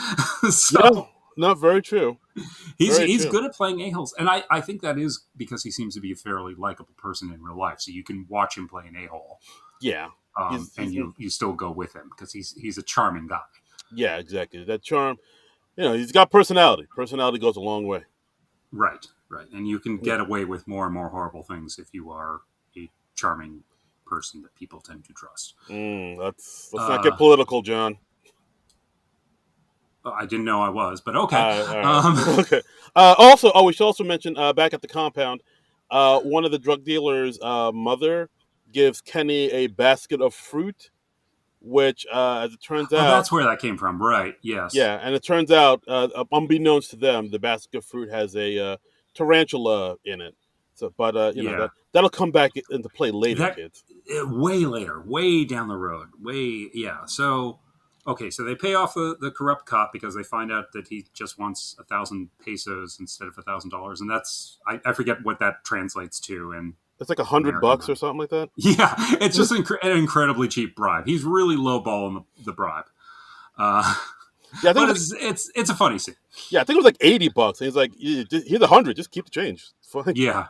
Speaker 2: So
Speaker 1: not very true.
Speaker 2: He's good at playing a-holes, and I think that is because he seems to be a fairly likable person in real life. So you can watch him play an a-hole.
Speaker 1: Yeah.
Speaker 2: You still go with him because he's a charming guy.
Speaker 1: Yeah, exactly. That charm, he's got personality. Personality goes a long way.
Speaker 2: Right. And you can get away with more and more horrible things if you are a charming person that people tend to trust.
Speaker 1: Let's not get political, John.
Speaker 2: I didn't know I was, but okay.
Speaker 1: Okay. Also, we should also mention back at the compound, one of the drug dealers' mother gives Kenny a basket of fruit, which, as it turns out,
Speaker 2: that's where that came from, right? Yes.
Speaker 1: Yeah, and it turns out, unbeknownst to them, the basket of fruit has a tarantula in it. So, but that'll come back into play later, kids.
Speaker 2: Way later, way down the road, So, okay, so they pay off the corrupt cop because they find out that he just wants 1,000 pesos instead of $1,000, and that's I forget what that translates to. And
Speaker 1: it's like $100 or something like that.
Speaker 2: Yeah, it's just an incredibly cheap bribe. He's really lowballing the bribe.
Speaker 1: Yeah,
Speaker 2: but it's a funny scene.
Speaker 1: Yeah, I think it was like $80. And he's like, here's 100. Just keep the change. It's fine.
Speaker 2: Yeah.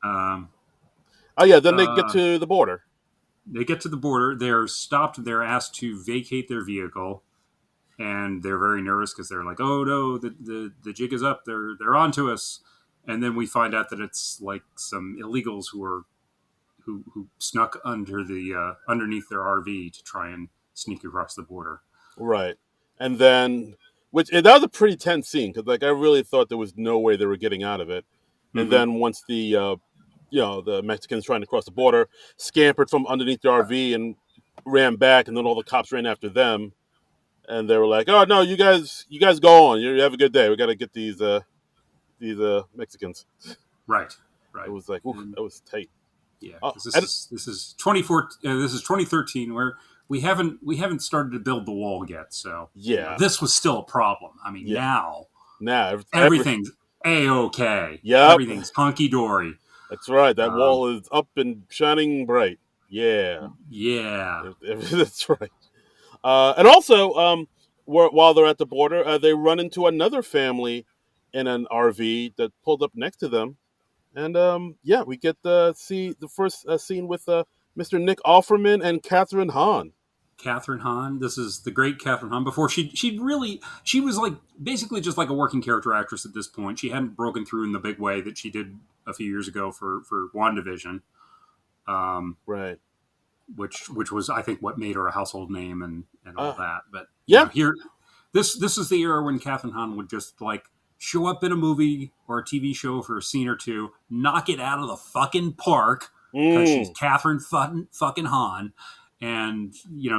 Speaker 2: Um,
Speaker 1: Oh yeah, then they get
Speaker 2: uh,
Speaker 1: to the border.
Speaker 2: they get to the border. They're stopped. They're asked to vacate their vehicle, and they're very nervous because they're like, "Oh no, the jig is up. They're onto us." And then we find out that it's like some illegals who snuck underneath their RV to try and sneak across the border.
Speaker 1: Right. And then, and that was a pretty tense scene because, like, I really thought there was no way they were getting out of it. And
Speaker 2: Mm-hmm.
Speaker 1: then once the Mexicans trying to cross the border scampered from underneath the RV and ran back, and then all the cops ran after them, and they were like, "Oh no, you guys go on. You have a good day. We got to get these Mexicans."
Speaker 2: Right,
Speaker 1: It
Speaker 2: right,
Speaker 1: was like, ooh,
Speaker 2: and
Speaker 1: that was tight.
Speaker 2: yeah,
Speaker 1: Oh,
Speaker 2: because
Speaker 1: and
Speaker 2: this is 24. This is 2013, where we haven't started to build the wall yet. So
Speaker 1: yeah,
Speaker 2: this was still a problem. I mean,
Speaker 1: yeah.
Speaker 2: now
Speaker 1: Now,
Speaker 2: everything's a okay.
Speaker 1: yep,
Speaker 2: Everything's hunky dory.
Speaker 1: that's right. That
Speaker 2: Um,
Speaker 1: wall is up and shining bright. Yeah.
Speaker 2: yeah,
Speaker 1: That's right. And also, while they're at the border, they run into another family in an RV that pulled up next to them, and yeah, we get to see the first scene with Mr. Nick Offerman and Catherine Hahn.
Speaker 2: Catherine Hahn. This is the great Catherine Hahn. Before she was like basically just like a working character actress at this point. She hadn't broken through in the big way that she did a few years ago for WandaVision. Um,
Speaker 1: Right.
Speaker 2: which was I think what made her a household name and all
Speaker 1: Uh,
Speaker 2: that. But
Speaker 1: yeah.
Speaker 2: here, this is the era when Catherine Hahn would just like show up in a movie or a TV show for a scene or two, knock it out of the fucking park because she's
Speaker 1: Mm.
Speaker 2: Catherine fucking Hahn, and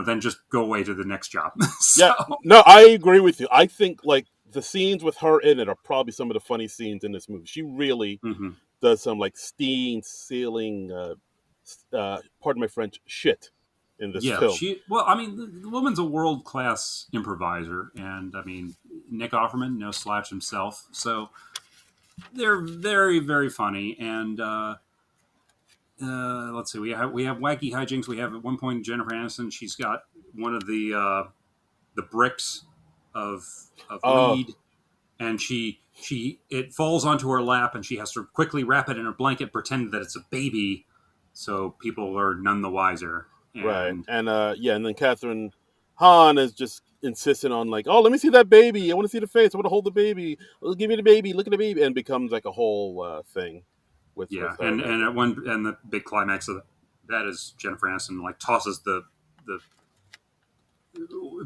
Speaker 2: then just go away to the next job.
Speaker 1: Yeah.
Speaker 2: So
Speaker 1: No, I agree with you. I think like the scenes with her in it are probably some of the funny scenes in this movie. She really
Speaker 2: mm-hmm.
Speaker 1: does some like steam sealing, pardon my French, shit in this
Speaker 2: Yeah,
Speaker 1: film.
Speaker 2: well, I mean, the woman's a world class improviser, and I mean, Nick Offerman, no slouch himself. So they're very, very funny. And let's see, we have wacky hijinks. We have at one point Jennifer Aniston. She's got one of the bricks of
Speaker 1: Oh,
Speaker 2: weed, and it falls onto her lap, and she has to quickly wrap it in her blanket, pretend that it's a baby, so people are none the wiser.
Speaker 1: right.
Speaker 2: And
Speaker 1: And yeah, and then Catherine Hahn is just insisting on like, oh, let me see that baby. I want to see the face. I want to hold the baby. Give me the baby. Look at the baby, and becomes like a whole thing with
Speaker 2: yeah,
Speaker 1: her and
Speaker 2: and
Speaker 1: everything.
Speaker 2: at one and the big climax of that is Jennifer Aniston like tosses the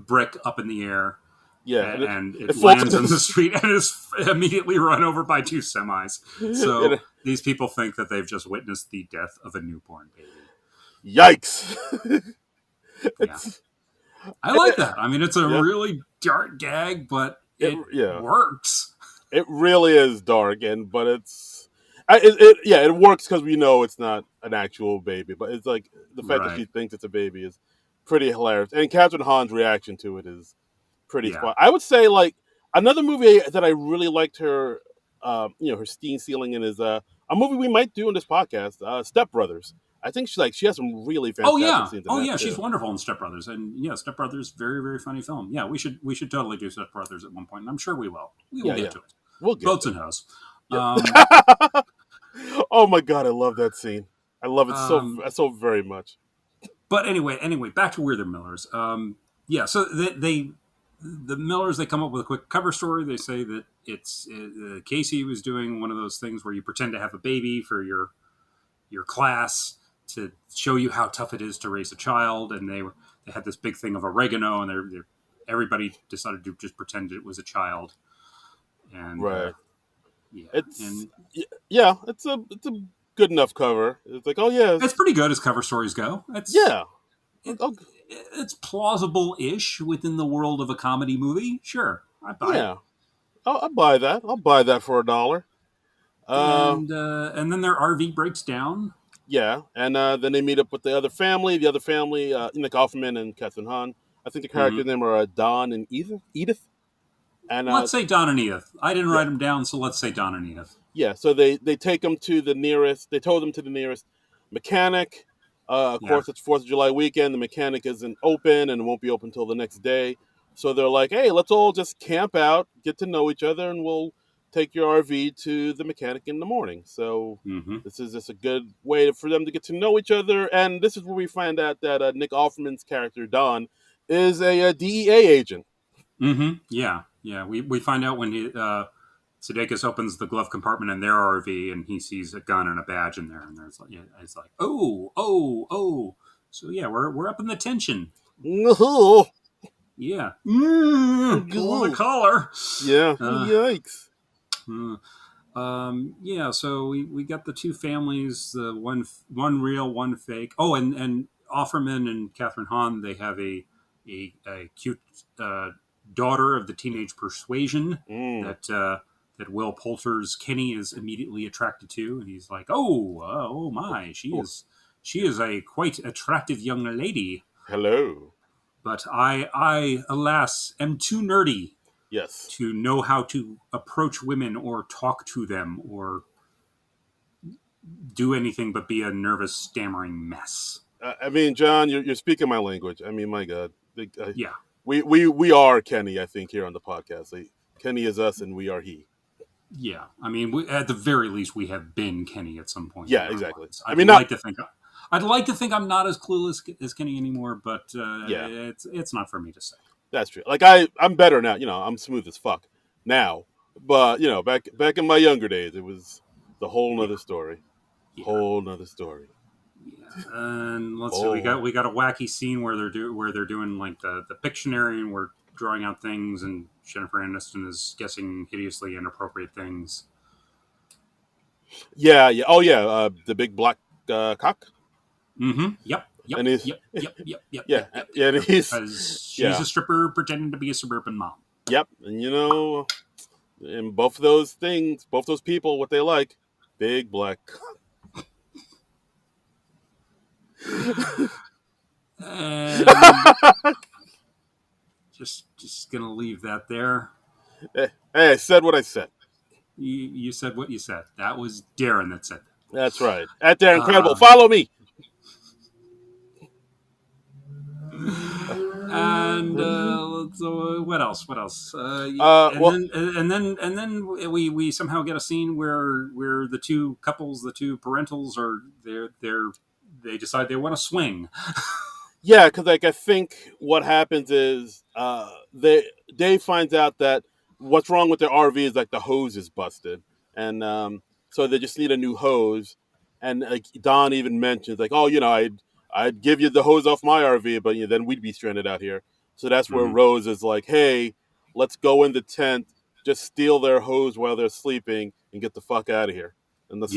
Speaker 2: brick up in the air,
Speaker 1: Yeah, and
Speaker 2: and
Speaker 1: it
Speaker 2: it
Speaker 1: falls
Speaker 2: lands
Speaker 1: into
Speaker 2: in the
Speaker 1: this.
Speaker 2: street and is immediately run over by two semis. So
Speaker 1: It,
Speaker 2: these people think that they've just witnessed the death of a newborn baby.
Speaker 1: yikes!
Speaker 2: Yeah,
Speaker 1: it's
Speaker 2: I like that. I mean, it's a
Speaker 1: yeah,
Speaker 2: really dark gag, but
Speaker 1: it
Speaker 2: it
Speaker 1: yeah,
Speaker 2: works.
Speaker 1: it really is dark, but it's yeah, it works because we know it's not an actual baby, but it's like the fact that
Speaker 2: Right.
Speaker 1: she thinks it's a baby is pretty hilarious, and Catherine Hahn's reaction to it is pretty
Speaker 2: Yeah.
Speaker 1: spot. I would say like another movie that I really liked her, her steam ceiling in is a movie we might do in this podcast, Step Brothers. I think she has some really
Speaker 2: Oh
Speaker 1: fantastic
Speaker 2: yeah.
Speaker 1: scenes in
Speaker 2: Oh
Speaker 1: that
Speaker 2: yeah. She's
Speaker 1: too.
Speaker 2: wonderful in Step Brothers, and yeah, Step Brothers, very very funny film. Yeah, we should totally do Step Brothers at one point, and I'm sure we will. We will
Speaker 1: Yeah,
Speaker 2: get
Speaker 1: yeah,
Speaker 2: to it.
Speaker 1: we'll get
Speaker 2: Boats
Speaker 1: there.
Speaker 2: and hoes.
Speaker 1: Yep.
Speaker 2: Um,
Speaker 1: Oh my god, I love that scene. I love it
Speaker 2: um,
Speaker 1: so very much.
Speaker 2: but anyway, back to We're the Millers. Yeah, so the Millers, they come up with a quick cover story. They say that it's Casey was doing one of those things where you pretend to have a baby for your class to show you how tough it is to raise a child, and they had this big thing of oregano, and everybody decided to just pretend it was a child, and
Speaker 1: Right.
Speaker 2: yeah,
Speaker 1: It's
Speaker 2: and
Speaker 1: yeah, it's a good enough cover. It's like, oh yeah,
Speaker 2: it's pretty good as cover stories go. It's
Speaker 1: yeah.
Speaker 2: it,
Speaker 1: Oh,
Speaker 2: it's plausible-ish within the world of a comedy movie. Sure, I buy it.
Speaker 1: yeah. I'll buy that. I'll buy that for $1. Uh,
Speaker 2: And then their RV breaks down.
Speaker 1: yeah, and then they meet up with the other family. The other family, Nick Offerman and Catherine Hahn. I think the character
Speaker 2: Mm-hmm.
Speaker 1: name are Don and Edith. Edith, and
Speaker 2: Let's say Don and Edith. I didn't
Speaker 1: yeah,
Speaker 2: write them down, so let's say Don and Edith.
Speaker 1: yeah. So they take them to the nearest. They tow them to the nearest mechanic. Of
Speaker 2: Yeah.
Speaker 1: course, it's Fourth of July weekend. The mechanic isn't open and it won't be open until the next day. So they're like, "Hey, let's all just camp out, get to know each other, and we'll take your RV to the mechanic in the morning. So this is just a good way for them to get to know each other. And this is where we find out that Nick Offerman's character, Don, is a DEA agent.
Speaker 2: Yeah. We find out when Sudeikis opens the glove compartment in their RV and he sees a gun and a badge in there, and it's like, oh. So yeah, we're up in the tension.
Speaker 1: No.
Speaker 2: Yeah. Pull the collar.
Speaker 1: Yeah. Yikes.
Speaker 2: Yeah, so we got the two families, the one real, one fake. Oh, and Offerman and Catherine Hahn, they have a cute daughter of the teenage persuasion that Will Poulter's Kenny is immediately attracted to, and he's like, oh my, she is a quite attractive young lady.
Speaker 1: Hello.
Speaker 2: But I alas am too nerdy.
Speaker 1: Yes.
Speaker 2: To know how to approach women or talk to them or do anything but be a nervous, stammering mess.
Speaker 1: I mean, John, you're speaking my language. I mean, my God.
Speaker 2: Yeah.
Speaker 1: We are Kenny, I think, here on the podcast. Kenny is us and we are he.
Speaker 2: Yeah. I mean, at the very least, we have been Kenny at some point.
Speaker 1: Yeah, exactly.
Speaker 2: I'd like to think I'm not as clueless as Kenny anymore, but it's not for me to say.
Speaker 1: That's true. Like I'm better now. I'm smooth as fuck now. But back in my younger days, it was the whole nother story. Yeah. Whole nother story.
Speaker 2: Yeah. And let's see. We got a wacky scene where they're doing like the Pictionary, and we're drawing out things, and Jennifer Aniston is guessing hideously inappropriate things.
Speaker 1: Yeah. Oh yeah. The big black cock.
Speaker 2: Yep.
Speaker 1: And he's,
Speaker 2: yep.
Speaker 1: Yeah, and she's
Speaker 2: a stripper pretending to be a suburban mom.
Speaker 1: Yep, and in both of those things, both those people, what they like, big black.
Speaker 2: And just gonna leave that there.
Speaker 1: Hey, I said what I said.
Speaker 2: You said what you said. That was Darren that said that.
Speaker 1: That's right. At Darren Incredible. Follow me.
Speaker 2: And what else? And then we somehow get a scene where the two couples, the two parentals, are they decide they want to swing.
Speaker 1: Yeah, because I think what happens is Dave finds out that what's wrong with their RV is like the hose is busted, and so they just need a new hose. And Don even mentions like, oh, I'd give you the hose off my RV, but then we'd be stranded out here. So that's where Rose is like, hey, let's go in the tent, just steal their hose while they're sleeping, and get the fuck out of here. And let's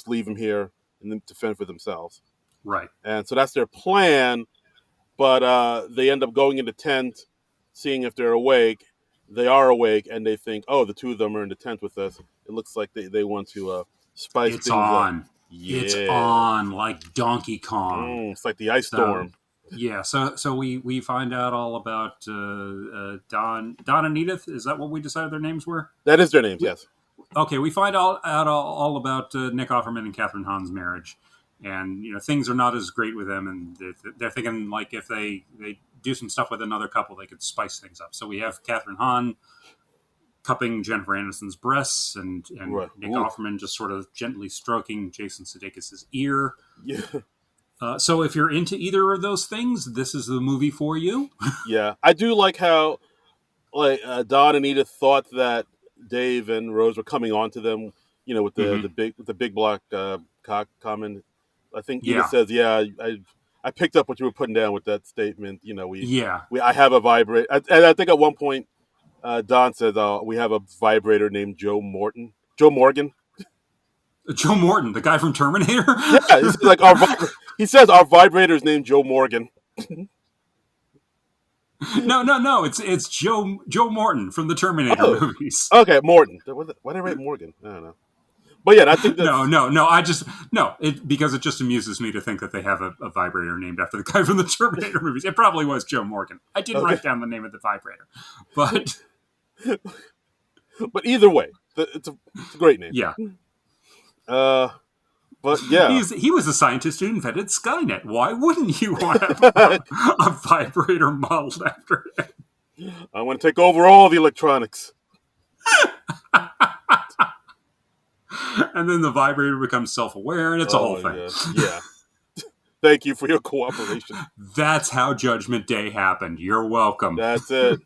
Speaker 1: leave them here and then to fend for themselves.
Speaker 2: Right.
Speaker 1: And so that's their plan, but they end up going in the tent, seeing if they're awake. They are awake, and they think, oh, the two of them are in the tent with us. It looks like they want to spice things up.
Speaker 2: Yeah. It's on like Donkey Kong.
Speaker 1: It's like the ice storm.
Speaker 2: Yeah, so we find out all about Don and Edith. Is that what we decided their names were?
Speaker 1: That is their names, yes.
Speaker 2: Okay, we find out all about Nick Offerman and Catherine Hahn's marriage. And, things are not as great with them. And they're thinking, like, if they do some stuff with another couple, they could spice things up. So we have Catherine Hahn cupping Jennifer Aniston's breasts, and
Speaker 1: right.
Speaker 2: Nick Offerman just sort of gently stroking Jason Sudeikis' ear.
Speaker 1: Yeah.
Speaker 2: So if you're into either of those things, this is the movie for you.
Speaker 1: Yeah. I do like how Don and Edith thought that Dave and Rose were coming on to them, with the big black cock comment. I think Edith says, I picked up what you were putting down with that statement. I have a vibrator. And I think at one point, Don says, we have a vibrator named Joe Morgan.
Speaker 2: Joe Morton, the guy from Terminator?
Speaker 1: Yeah, he says our vibrator is named Joe Morgan.
Speaker 2: No, it's Joe Morton from the Terminator movies.
Speaker 1: Okay, Morton. Why did I write Morgan? I don't know. But yeah, I think that's...
Speaker 2: No, because it just amuses me to think that they have a vibrator named after the guy from the Terminator movies. It probably was Joe Morgan. I did write down the name of the vibrator, but
Speaker 1: either way, it's a great name.
Speaker 2: Yeah.
Speaker 1: But yeah,
Speaker 2: he was a scientist who invented Skynet. Why wouldn't you want a vibrator modeled after him?
Speaker 1: I want to take over all the electronics.
Speaker 2: And then the vibrator becomes self-aware, and it's a whole thing.
Speaker 1: Yeah. Thank you for your cooperation.
Speaker 2: That's how Judgment Day happened. You're welcome.
Speaker 1: That's it.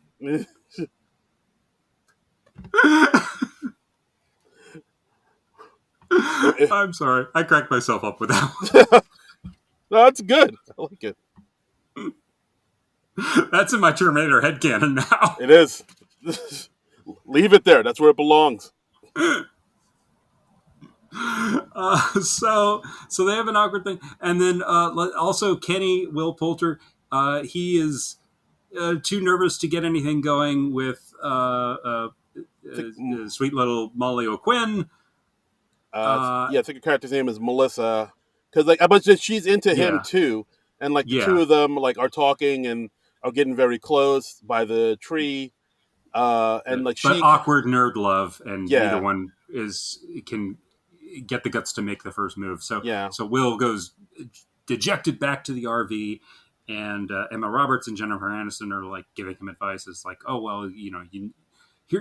Speaker 2: I'm sorry. I cracked myself up with that one.
Speaker 1: No, that's good. I like it.
Speaker 2: That's in my Terminator headcanon now.
Speaker 1: It is. Leave it there. That's where it belongs.
Speaker 2: So they have an awkward thing, and then also Kenny Will Poulter, he is too nervous to get anything going with sweet little Molly O'Quinn.
Speaker 1: I think her character's name is Melissa, because like, but she's into him too, and like the two of them like are talking and are getting very close by the tree, and like
Speaker 2: but awkward nerd love, and neither one can get the guts to make the first move. So Will goes dejected back to the RV, and Emma Roberts and Jennifer Aniston are like giving him advice. It's like, oh well,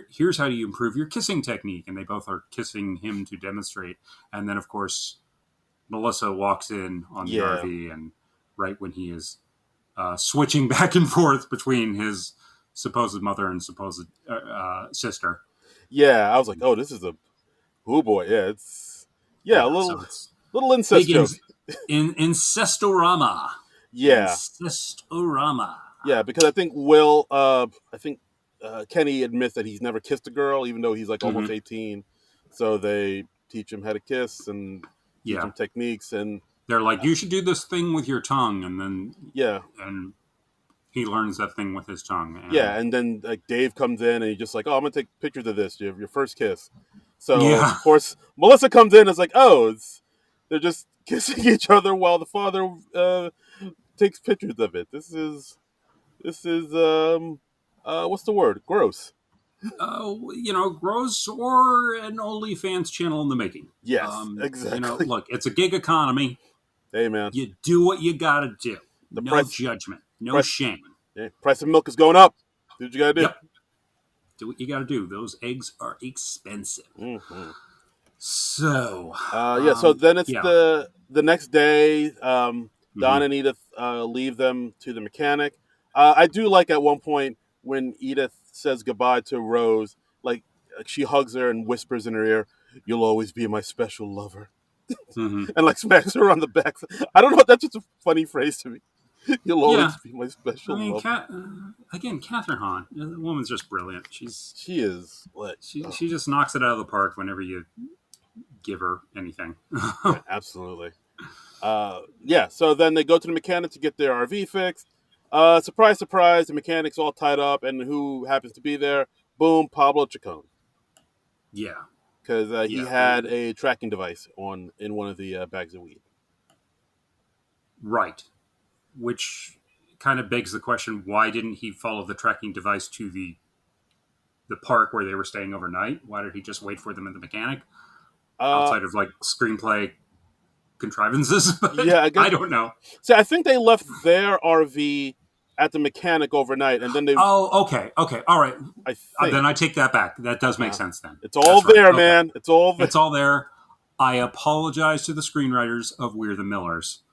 Speaker 2: here's how you improve your kissing technique, and they both are kissing him to demonstrate. And then of course Melissa walks in on the RV, and right when he is switching back and forth between his supposed mother and supposed sister.
Speaker 1: Yeah, I was like, oh, this is boy, it's a little incest joke.
Speaker 2: Incestorama.
Speaker 1: Yeah.
Speaker 2: Incestorama.
Speaker 1: Yeah, because I think Kenny admits that he's never kissed a girl, even though he's like almost 18. So they teach him how to kiss and teach him techniques, and
Speaker 2: they're like, you should do this thing with your tongue, and then and he learns that thing with his tongue.
Speaker 1: And then like Dave comes in and he's just like, oh, I'm gonna take pictures of this. You have your first kiss. So of course Melissa comes in and is like, oh, they're just kissing each other while the father takes pictures of it. This is what's the word? Gross.
Speaker 2: Gross, or an OnlyFans channel in the making.
Speaker 1: Yes, exactly.
Speaker 2: Look, it's a gig economy.
Speaker 1: Hey, man.
Speaker 2: You do what you gotta do. No judgment. No shame.
Speaker 1: Yeah, price of milk is going up. Do what you gotta do.
Speaker 2: Yep. Do what you gotta do. Those eggs are expensive.
Speaker 1: Mm-hmm.
Speaker 2: So...
Speaker 1: so then it's the next day, Don and Edith leave them to the mechanic. I do like at one point when Edith says goodbye to Rose, like she hugs her and whispers in her ear, "You'll always be my special lover," and like smacks her on the back. I don't know. That's just a funny phrase to me. You'll always be my special lover.
Speaker 2: Again, Catherine Hahn, the woman's just brilliant. She
Speaker 1: is.
Speaker 2: She just knocks it out of the park whenever you give her anything.
Speaker 1: Yeah, absolutely. So then they go to the mechanic to get their RV fixed. Surprise, surprise, the mechanic's all tied up, and who happens to be there? Boom, Pablo Chacon.
Speaker 2: Yeah.
Speaker 1: Because he had a tracking device in one of the bags of weed.
Speaker 2: Right. Which kind of begs the question, why didn't he follow the tracking device to the park where they were staying overnight? Why did he just wait for them at the mechanic? Outside of, like, screenplay contrivances? I don't know.
Speaker 1: See, I think they left their RV at the mechanic overnight, and then they...
Speaker 2: Oh, okay, all right. Then I take that back. That does make sense then.
Speaker 1: It's all there, man. Okay. It's all there.
Speaker 2: It's all there. I apologize to the screenwriters of We're the Millers.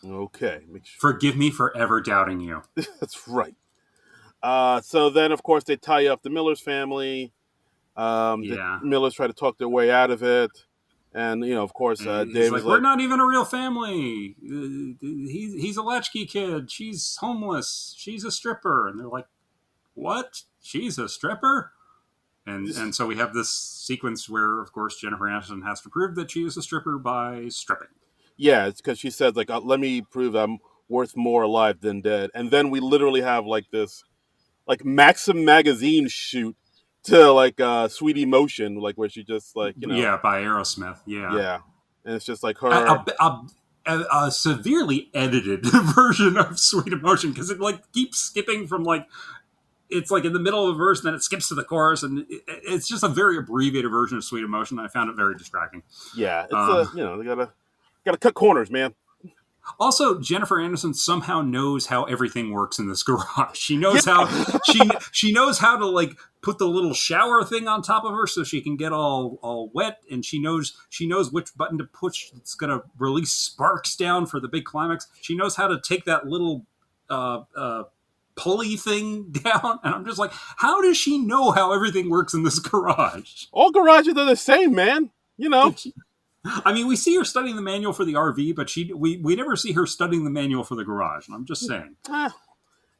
Speaker 1: Okay.
Speaker 2: Forgive me for ever doubting you.
Speaker 1: That's right. So then, of course, they tie up the Millers family. The Millers try to talk their way out of it. And, of course, Dave's like,
Speaker 2: we're not even a real family. He's a latchkey kid. She's homeless. She's a stripper. And they're like, what? She's a stripper? And so we have this sequence where, of course, Jennifer Aniston has to prove that she is a stripper by stripping.
Speaker 1: Yeah, it's because she says, like, let me prove I'm worth more alive than dead. And then we literally have, like, this, like, Maxim magazine shoot to, like, Sweet Emotion, like, where she just, like,
Speaker 2: Yeah, by Aerosmith,
Speaker 1: Yeah. And it's just, like, her...
Speaker 2: A severely edited version of Sweet Emotion, because it, like, keeps skipping from, like... It's, like, in the middle of a verse, and then it skips to the chorus, and it's just a very abbreviated version of Sweet Emotion. I found it very distracting.
Speaker 1: Yeah, it's, they gotta cut corners, man.
Speaker 2: Also, Jennifer Aniston somehow knows how everything works in this garage. She knows
Speaker 1: Yeah.
Speaker 2: how she knows how to like put the little shower thing on top of her so she can get all wet, and she knows which button to push that's going to release sparks down for the big climax. She knows how to take that little pulley thing down, and I'm just like, how does she know how everything works in this garage?
Speaker 1: All garages are the same, man. You know.
Speaker 2: I mean, we see her studying the manual for the RV, but we never see her studying the manual for the garage. And I'm just saying.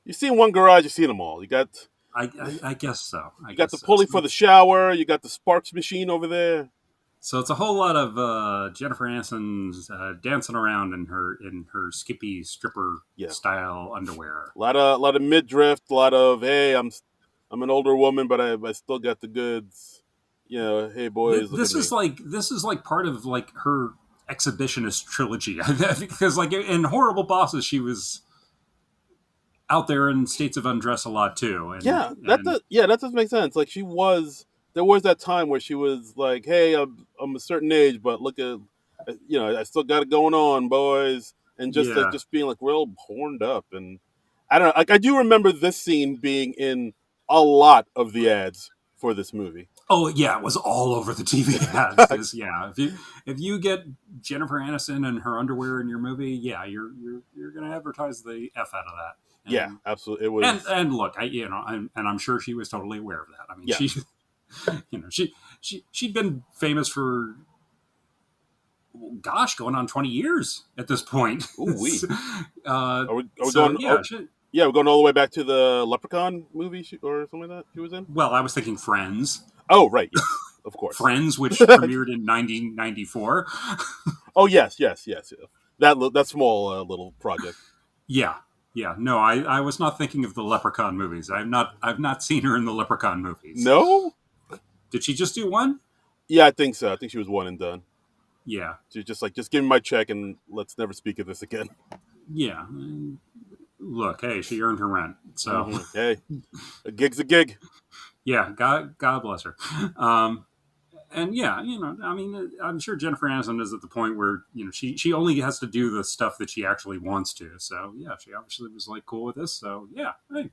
Speaker 1: You see one garage, you see them all. You got.
Speaker 2: I guess so.
Speaker 1: You got the pulley for the shower. You got the sparks machine over there.
Speaker 2: So it's a whole lot of Jennifer Aniston's dancing around in her skippy stripper style underwear.
Speaker 1: A lot of midriff. A lot of hey, I'm an older woman, but I still got the goods. You know, hey boys.
Speaker 2: This is like part of like her exhibitionist trilogy because like in Horrible Bosses she was out there in states of undress a lot too. And,
Speaker 1: that does make sense. Like there was that time where she was like, hey, I'm a certain age, but look at, I still got it going on, boys, and just being like real horned up. And I don't know, like I do remember this scene being in a lot of the ads for this movie.
Speaker 2: Oh yeah, it was all over the TV ads. If you get Jennifer Aniston and her underwear in your movie, you're gonna advertise the F out of that.
Speaker 1: And, absolutely. It was,
Speaker 2: and look, I'm sure she was totally aware of that. I mean, she'd been famous for, gosh, going on 20 years at this point.
Speaker 1: Ooh, are we
Speaker 2: so,
Speaker 1: going? We're going all the way back to the Leprechaun movie or something like that she was in.
Speaker 2: Well, I was thinking Friends.
Speaker 1: Oh, right, yes, of course.
Speaker 2: Friends, which premiered in 1994.
Speaker 1: Oh, yes. That small little project.
Speaker 2: Yeah. No, I was not thinking of the Leprechaun movies. I've not seen her in the Leprechaun movies.
Speaker 1: No?
Speaker 2: Did she just do one?
Speaker 1: Yeah, I think so. I think she was one and done.
Speaker 2: Yeah.
Speaker 1: She's just like, just give me my check and let's never speak of this again.
Speaker 2: Yeah. Look, hey, she earned her rent. So
Speaker 1: hey, a gig's a gig.
Speaker 2: Yeah, God bless her. And yeah, I mean, I'm sure Jennifer Aniston is at the point where she only has to do the stuff that she actually wants to. So yeah, she obviously was like cool with this. So yeah, hey,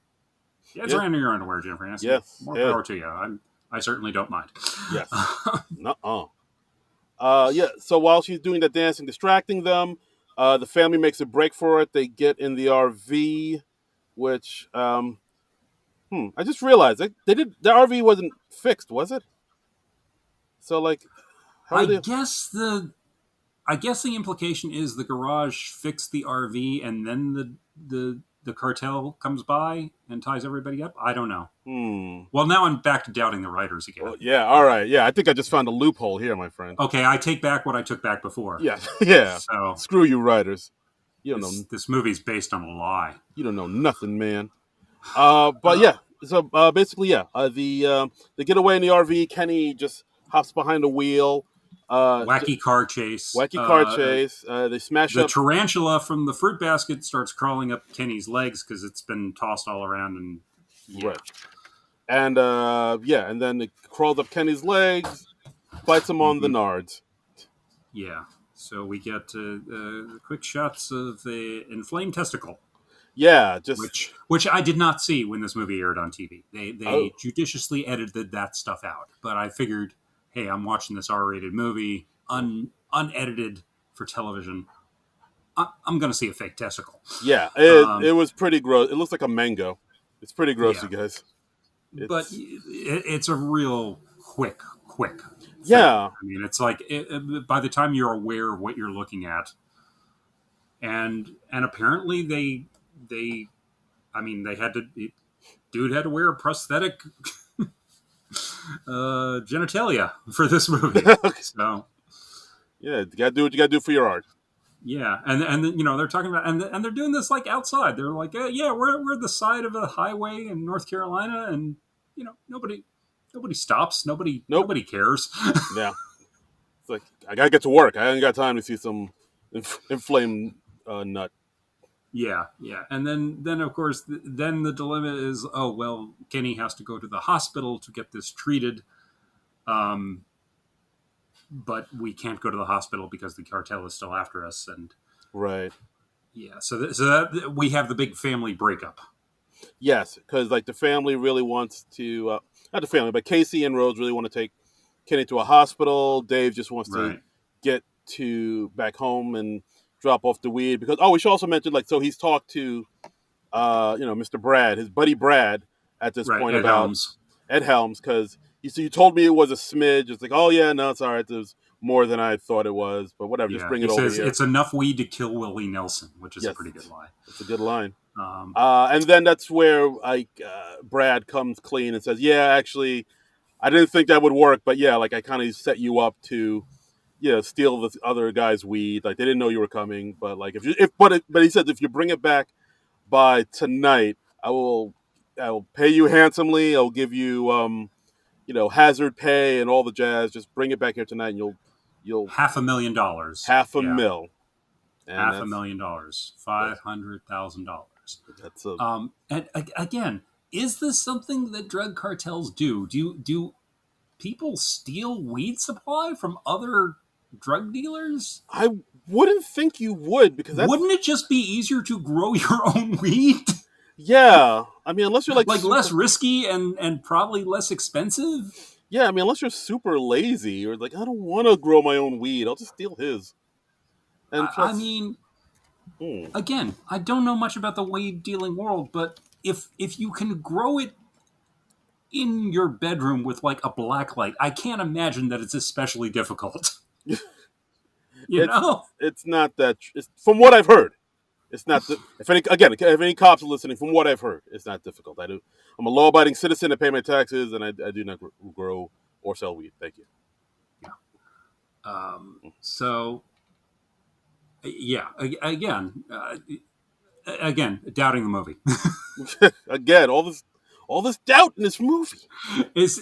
Speaker 2: it's around your underwear, Jennifer Aniston.
Speaker 1: Yes,
Speaker 2: more power to you. I certainly don't mind.
Speaker 1: Yes. So while she's doing the dancing, distracting them, the family makes a break for it. They get in the RV, which I just realized the RV wasn't fixed, was it? So like,
Speaker 2: I guess the implication is the garage fixed the RV and then the cartel comes by and ties everybody up. I don't know. Well, now I'm back to doubting the writers again.
Speaker 1: Well, yeah, all right. Yeah, I think I just found a loophole here, my friend.
Speaker 2: Okay, I take back what I took back before.
Speaker 1: Yeah.
Speaker 2: So
Speaker 1: screw you, writers. You don't know.
Speaker 2: This movie's based on a lie.
Speaker 1: You don't know nothing, man. But yeah. So basically, they get away in the RV. Kenny just hops behind the wheel.
Speaker 2: Wacky car chase.
Speaker 1: They smash
Speaker 2: the
Speaker 1: up.
Speaker 2: Tarantula from the fruit basket starts crawling up Kenny's legs because it's been tossed all around and
Speaker 1: right. And and then it crawls up Kenny's legs, bites him on the nards.
Speaker 2: Yeah. So we get quick shots of the inflamed testicle.
Speaker 1: Yeah,
Speaker 2: which I did not see when this movie aired on TV. They judiciously edited that stuff out. But I figured, hey, I'm watching this R-rated movie, unedited for television. I'm going to see a fake testicle.
Speaker 1: Yeah, it was pretty gross. It looks like a mango. It's pretty gross, you guys.
Speaker 2: But it's a real quick
Speaker 1: yeah.
Speaker 2: I mean, it's like by the time you're aware of what you're looking at, and apparently they had to. Dude had to wear a prosthetic genitalia for this movie. So
Speaker 1: yeah, you gotta do what you gotta do for your art.
Speaker 2: Yeah, and they're talking about and they're doing this like outside. They're like, we're at the side of a highway in North Carolina, and nobody stops. Nobody cares.
Speaker 1: Yeah, it's like I gotta get to work. I ain't got time to see some inflamed nut.
Speaker 2: Yeah, and then of course then the dilemma is, oh well, Kenny has to go to the hospital to get this treated, but we can't go to the hospital because the cartel is still after us, and
Speaker 1: right.
Speaker 2: Yeah, so we have the big family breakup.
Speaker 1: Yes, because like the family really wants to, not the family, but Casey and Rose really want to take Kenny to a hospital. Dave just wants to
Speaker 2: Right,
Speaker 1: get to back home and drop off the weed because we should also mention like so he's talked to Mr. Brad, his buddy Brad, at this
Speaker 2: right.
Speaker 1: point
Speaker 2: Ed
Speaker 1: about
Speaker 2: Helms.
Speaker 1: Ed Helms because you told me it was a smidge. It's like, oh yeah, no, it's all right. There's more than I thought it was, but whatever. Just
Speaker 2: Yeah,
Speaker 1: bring
Speaker 2: he
Speaker 1: it over
Speaker 2: says
Speaker 1: here.
Speaker 2: it's enough weed to kill Willie Nelson, which is a
Speaker 1: Yes,
Speaker 2: pretty good lie.
Speaker 1: it's a good line.
Speaker 2: Um,
Speaker 1: And then that's where like Brad comes clean and says, yeah, actually, I didn't think that would work, but yeah, like I kind of set you up to steal the other guy's weed. Like they didn't know you were coming, but like but he said if you bring it back by tonight, I will pay you handsomely. I'll give you hazard pay and all the jazz. Just bring it back here tonight, and you'll
Speaker 2: $500,000.
Speaker 1: half a
Speaker 2: Yeah,
Speaker 1: mil, and
Speaker 2: $500,000, $500,000.
Speaker 1: that's a
Speaker 2: And again, is this something that drug cartels do? Do people steal weed supply from other drug dealers?
Speaker 1: I wouldn't think you would because that's
Speaker 2: Wouldn't it just be easier to grow your own weed?
Speaker 1: yeah. I mean, unless you're like
Speaker 2: Like less risky and probably less expensive?
Speaker 1: yeah. I mean, unless you're super lazy or like I don't want to grow my own weed, I'll just steal his. And
Speaker 2: I
Speaker 1: plus,
Speaker 2: mean,
Speaker 1: hmm,
Speaker 2: again, I don't know much about the weed dealing world, but if you can grow it in your bedroom with like a black light, I can't imagine that it's especially difficult. You
Speaker 1: it's
Speaker 2: know?
Speaker 1: it's not that. It's, from what I've heard, it's not. If any cops are listening, from what I've heard, it's not difficult. I'm a law-abiding citizen. I pay my taxes, and I do not grow or sell weed. Thank you.
Speaker 2: So yeah, again, doubting the movie.
Speaker 1: Again, all this doubt in this movie.
Speaker 2: Is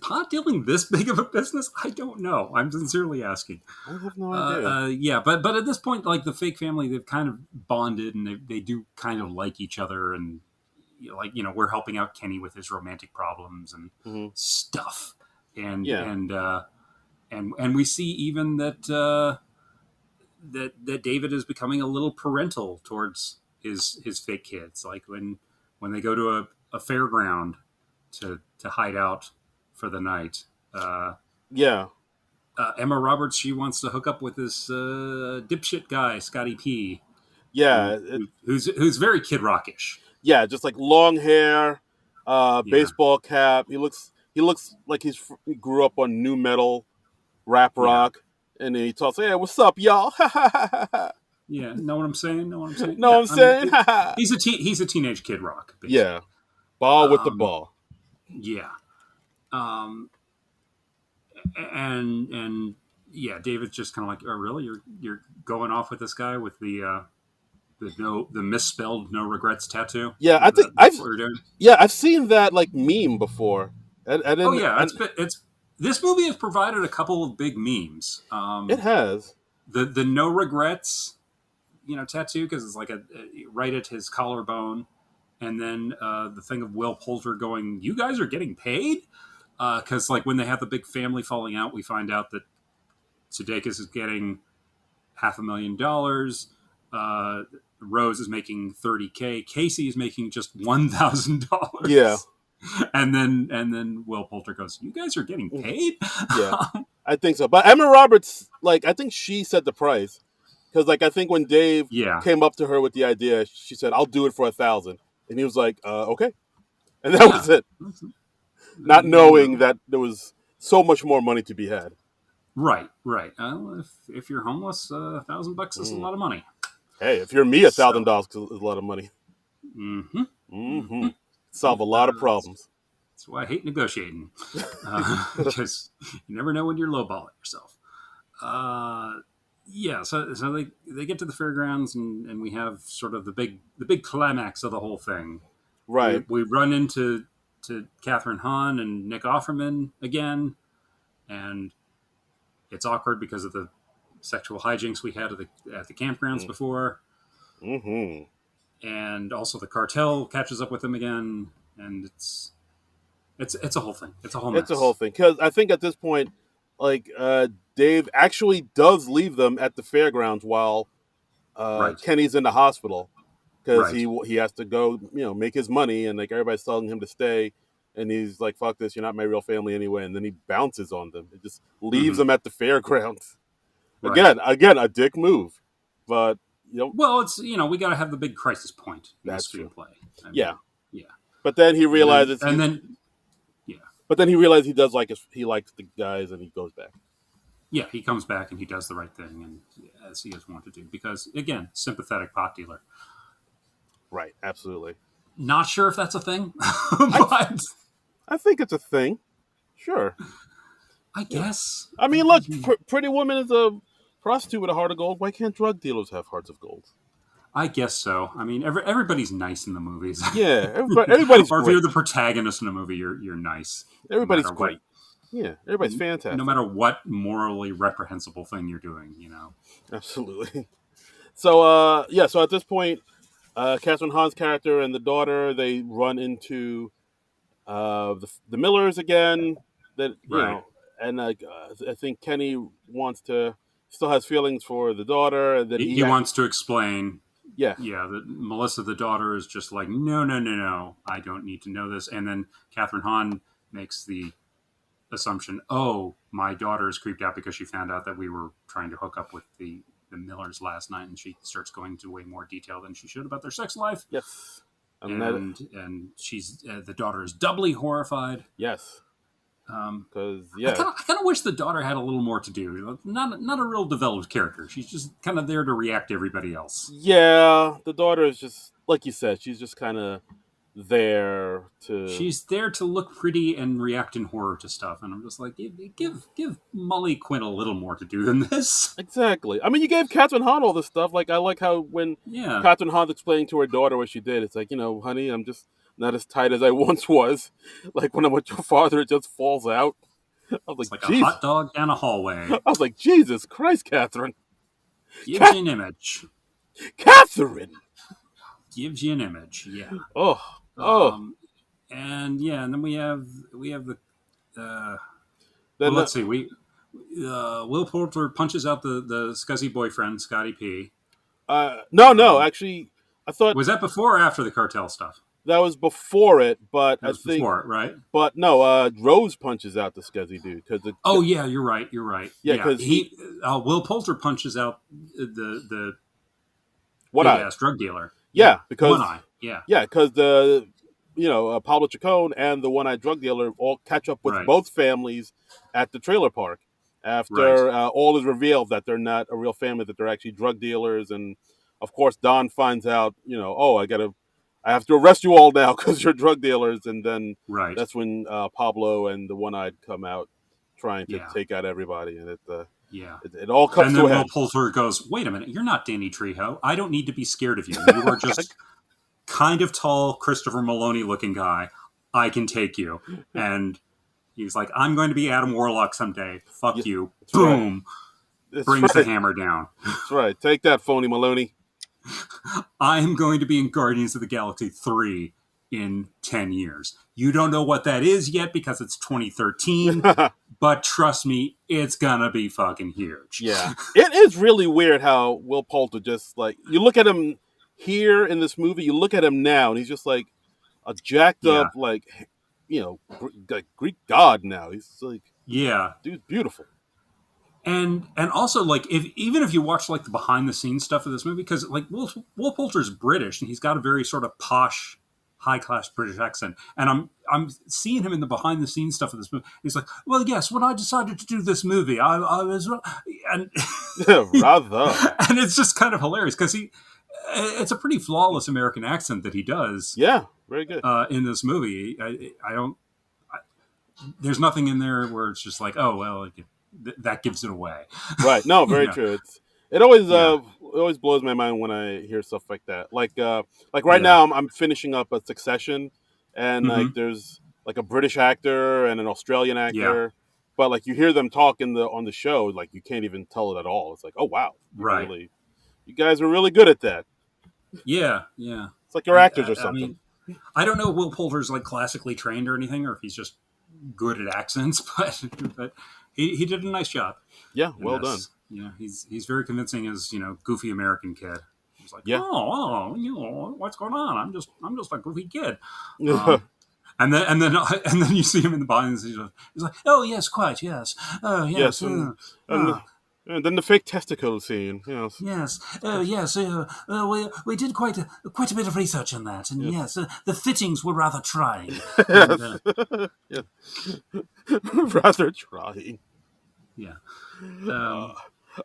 Speaker 2: pot dealing this big of a business? I don't know. I'm sincerely asking.
Speaker 1: I have no idea.
Speaker 2: Yeah, but at this point, like the fake family, they've kind of bonded and they do kind of like each other, and we're helping out Kenny with his romantic problems and
Speaker 1: Hmm.
Speaker 2: stuff, and
Speaker 1: Yeah,
Speaker 2: and we see even that David is becoming a little parental towards his fake kids, like when they go to a fairground to hide out for the night.
Speaker 1: yeah,
Speaker 2: Emma Roberts, she wants to hook up with this dipshit guy, Scotty P,
Speaker 1: yeah.
Speaker 2: who's very Kid Rockish.
Speaker 1: Yeah, just like long hair,
Speaker 2: Yeah,
Speaker 1: baseball cap. He looks like he grew up on new metal, rap
Speaker 2: yeah,
Speaker 1: rock, and then he talks, "Hey, what's up, y'all?"
Speaker 2: yeah. Know what I'm saying? Know what I'm saying?
Speaker 1: Know
Speaker 2: Yeah,
Speaker 1: what I'm
Speaker 2: I mean,
Speaker 1: saying?
Speaker 2: he's a teenage Kid Rock,
Speaker 1: Yeah,
Speaker 2: basically.
Speaker 1: ball with the
Speaker 2: Um,
Speaker 1: ball.
Speaker 2: yeah, um, and yeah, David's just kind of like, oh, really? You're going off with this guy with the misspelled no regrets tattoo?
Speaker 1: Yeah, I think
Speaker 2: That's what we're doing.
Speaker 1: I've seen that like meme before. I
Speaker 2: Oh
Speaker 1: didn't.
Speaker 2: yeah, it's this movie has provided a couple of big memes.
Speaker 1: It has.
Speaker 2: The no regrets, tattoo, because it's like right at his collarbone, and then the thing of Will Poulter going, "You guys are getting paid," because like when they have the big family falling out, we find out that Sudeikis is getting $500,000. Rose is making $30K. Casey is making just
Speaker 1: Yeah,
Speaker 2: $1,000. And then Will Poulter goes, "You guys are getting paid?"
Speaker 1: yeah, I think so. But Emma Roberts, like, I think she set the price because, like, I think when Dave
Speaker 2: Yeah,
Speaker 1: came up to her with the idea, she said, "I'll do it for 1,000," and he was like, "Okay," and that
Speaker 2: yeah.
Speaker 1: was it. Not knowing that there was so much more money to be had.
Speaker 2: Right, right. If you're homeless, $1,000 is a
Speaker 1: Mm.
Speaker 2: lot of money.
Speaker 1: Hey, if you're me, a thousand
Speaker 2: So,
Speaker 1: dollars is a lot of money.
Speaker 2: mm-hmm,
Speaker 1: Mm-hmm.
Speaker 2: mm-hmm.
Speaker 1: Solve a lot of
Speaker 2: That's,
Speaker 1: problems.
Speaker 2: that's why I hate negotiating, because you never know when you're lowballing yourself. Uh, yeah, so they get to the fairgrounds, and we have sort of the big climax of the whole thing. We
Speaker 1: Right.
Speaker 2: we run into to Catherine Hahn and Nick Offerman again, and it's awkward because of the sexual hijinks we had at the campgrounds before,
Speaker 1: Mm-hmm.
Speaker 2: and also the cartel catches up with them again, and it's a whole thing. It's a whole
Speaker 1: It's a whole
Speaker 2: mess.
Speaker 1: thing because I think at this point, like Dave actually does leave them at the fairgrounds while
Speaker 2: Right.
Speaker 1: Kenny's in the hospital because
Speaker 2: Right.
Speaker 1: he has to go, make his money, and like everybody's telling him to stay, and he's like, "Fuck this, you're not my real family anyway." And then he bounces on them. It just leaves
Speaker 2: Mm-hmm.
Speaker 1: them at the fairgrounds.
Speaker 2: Right.
Speaker 1: Again, a dick move, but
Speaker 2: Well, it's we got to have the big crisis point in the
Speaker 1: that's true.
Speaker 2: screenplay. I
Speaker 1: Yeah,
Speaker 2: mean, yeah,
Speaker 1: but then he
Speaker 2: and then
Speaker 1: realizes
Speaker 2: and then yeah,
Speaker 1: he does like he likes the guys, and he goes back.
Speaker 2: yeah, he comes back and he does the right thing, and as he has wanted to, because again, sympathetic pot dealer.
Speaker 1: Right, absolutely.
Speaker 2: Not sure if that's a thing,
Speaker 1: I
Speaker 2: but
Speaker 1: I think it's a thing. Sure.
Speaker 2: I guess.
Speaker 1: I mean, look, Pretty Woman is a prostitute with a heart of gold. Why can't drug dealers have hearts of gold?
Speaker 2: I guess so. I mean, everybody's nice in the movies.
Speaker 1: Yeah, everybody's
Speaker 2: Or if
Speaker 1: great.
Speaker 2: you're the protagonist in a movie, you're nice.
Speaker 1: Everybody's
Speaker 2: no
Speaker 1: great. Yeah, everybody's fantastic.
Speaker 2: No matter what morally reprehensible thing you're doing,
Speaker 1: Absolutely. So, so at this point, Catherine Hahn's character and the daughter, they run into the Millers again. That
Speaker 2: Right.
Speaker 1: and I think Kenny still has feelings for the daughter, and that
Speaker 2: He wants to explain.
Speaker 1: Yeah.
Speaker 2: Yeah, that Melissa, the daughter, is just like, no, I don't need to know this. And then Catherine Hahn makes the assumption, oh, my daughter is creeped out because she found out that we were trying to hook up with the Millers last night, and she starts going into way more detail than she should about their sex life.
Speaker 1: Yes.
Speaker 2: And she's the daughter is doubly horrified.
Speaker 1: Yes. Because
Speaker 2: I kind of wish the daughter had a little more to do. Not a real developed character. She's just kind of there to react to everybody else.
Speaker 1: Yeah, the daughter is just like you said. She's just kind of there to.
Speaker 2: She's there to look pretty and react in horror to stuff, and I'm just like, give Molly Quinn a little more to do than this.
Speaker 1: Exactly. I mean, you gave Catherine Hahn all this stuff. Like, I like how when Catherine Hahn's explaining to her daughter what she did, it's like, honey, I'm just not as tight as I once was. Like when I'm with your father, it just falls out. I was
Speaker 2: like a hot dog down a hallway.
Speaker 1: I was like, Jesus Christ, Catherine.
Speaker 2: Gives you an image.
Speaker 1: Catherine!
Speaker 2: Gives you an image, yeah.
Speaker 1: Oh.
Speaker 2: And then we have the let's see, Will Poulter punches out the scuzzy boyfriend, Scotty P.
Speaker 1: No, actually, I thought...
Speaker 2: Was that before or after the cartel stuff?
Speaker 1: That was before it, but I think...
Speaker 2: before it, right?
Speaker 1: But no, Rose punches out the scuzzy dude.
Speaker 2: Yeah, you're right. Yeah, because Will Poulter punches out the big-ass drug dealer.
Speaker 1: Yeah, because...
Speaker 2: One eye, yeah.
Speaker 1: Yeah, because the... Pablo Chacon and the one-eyed drug dealer all catch up with both families at the trailer park after all is revealed that they're not a real family, that they're actually drug dealers. And, of course, Don finds out, I have to arrest you all now because you're drug dealers. And then that's when Pablo and the one-eyed come out trying to take out everybody. And it all comes to a head.
Speaker 2: And then Will Poulter goes, wait a minute, you're not Danny Trejo. I don't need to be scared of you. You are just... kind of tall, Christopher Maloney looking guy. I can take you. And he's like, I'm going to be Adam Warlock someday. Fuck you. Boom.
Speaker 1: Right.
Speaker 2: Brings the hammer down.
Speaker 1: That's right. Take that, phony Maloney.
Speaker 2: I am going to be in Guardians of the Galaxy 3 in 10 years. You don't know what that is yet because it's 2013. But trust me, it's going to be fucking huge.
Speaker 1: Yeah. It is really weird how Will Poulter just, like, you look at him here in this movie, you look at him now, and he's just like a jacked up, like, Greek god now. He's like, dude's beautiful.
Speaker 2: And also, like, even if you watch like the behind the scenes stuff of this movie, because like Will Poulter's British and he's got a very sort of posh, high class British accent, and I'm seeing him in the behind the scenes stuff of this movie. He's like, well, yes, when I decided to do this movie, I was and
Speaker 1: rather,
Speaker 2: and it's just kind of hilarious because it's a pretty flawless American accent that he does.
Speaker 1: Yeah, very good.
Speaker 2: In this movie, there's nothing in there where it's just like, oh, well, that gives it away.
Speaker 1: Right. No, very true. It always blows my mind when I hear stuff like that. Like right now, I'm finishing up a Succession, and like there's like a British actor and an Australian actor, but like you hear them talk on the show, like you can't even tell it at all. It's like, oh wow, you guys are really good at that.
Speaker 2: Yeah.
Speaker 1: It's like you're actors or something.
Speaker 2: I mean, I don't know if Will Poulter's like classically trained or anything, or if he's just good at accents, but he did a nice job.
Speaker 1: Yeah, well done.
Speaker 2: Yeah, he's very convincing as goofy American kid. He's like,
Speaker 1: Yeah.
Speaker 2: what's going on? I'm just a goofy kid. Um, and then you see him in the body, and he's like, oh yes, quite yes, oh
Speaker 1: Yes,
Speaker 2: yes,
Speaker 1: and
Speaker 2: uh,
Speaker 1: and then the fake testicle scene. Yes.
Speaker 2: yes, oh yes. We did quite a bit of research on that, and
Speaker 1: Yes.
Speaker 2: yes, the fittings were rather trying, and
Speaker 1: Yes. Yes. Rather trying.
Speaker 2: yeah.
Speaker 1: Uh,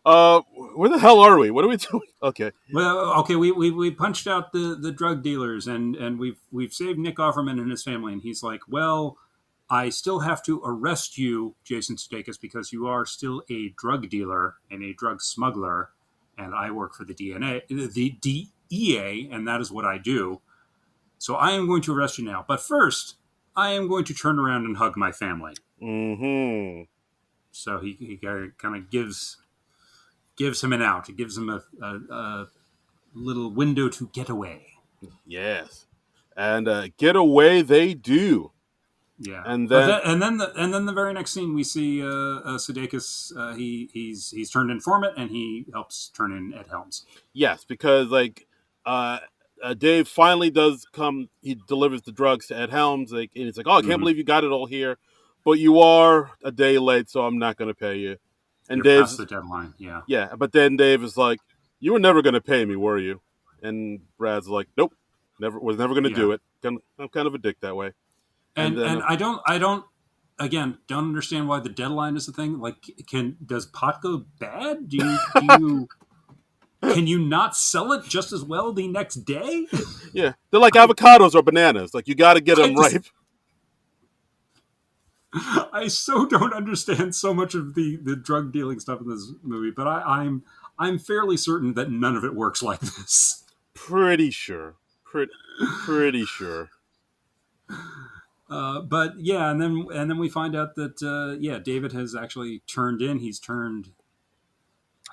Speaker 2: Um,
Speaker 1: where the hell are we? What are we doing? Okay.
Speaker 2: Well, okay, we punched out the drug dealers, and we've saved Nick Offerman and his family, and he's like, well, I still have to arrest you, Jason Sudeikis, because you are still a drug dealer and a drug smuggler, and I work for the DEA, and that is what I do. So I am going to arrest you now, but first, I am going to turn around and hug my family.
Speaker 1: Mm-hmm.
Speaker 2: So he kind of gives him an out. It gives him a little window to get away.
Speaker 1: Yes. And get away they do.
Speaker 2: Yeah,
Speaker 1: And
Speaker 2: but
Speaker 1: then
Speaker 2: and then the very next scene we see Sudeikis. He's turned informant and he helps turn in Ed Helms.
Speaker 1: yes, because like uh, Dave finally does come. He delivers the drugs to Ed Helms. Like, and he's like, "Oh, I can't
Speaker 2: Mm-hmm.
Speaker 1: believe you got it all here, but you are a day late, so I'm not going to pay you." And
Speaker 2: You're past
Speaker 1: Dave's
Speaker 2: the deadline. Yeah,
Speaker 1: yeah, but then Dave is like, "You were never going to pay me, were you?" And Brad's like, "Nope, never going to
Speaker 2: yeah,
Speaker 1: do it. I'm kind of a dick that way." And then
Speaker 2: and I don't again don't understand why the deadline is a thing. Like, does pot go bad? Do you can you not sell it just as well the next day?
Speaker 1: yeah, they're like avocados or bananas. Like you got to get
Speaker 2: I
Speaker 1: them
Speaker 2: just
Speaker 1: ripe.
Speaker 2: I so don't understand so much of the drug dealing stuff in this movie, but I'm fairly certain that none of it works like this.
Speaker 1: Pretty sure. Pretty sure.
Speaker 2: But yeah, and then we find out that yeah, David has actually turned in. He's turned,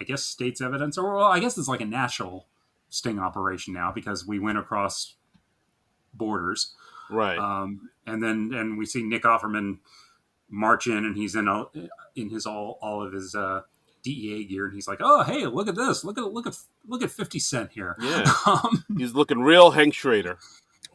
Speaker 2: I guess, state's evidence, or well, I guess it's like a national sting operation now because we went across borders.
Speaker 1: Right.
Speaker 2: And we see Nick Offerman march in, and he's in his all of his DEA gear, and he's like, "Oh, hey, look at this! Look at 50 Cent here."
Speaker 1: Yeah. He's looking real Hank Schrader.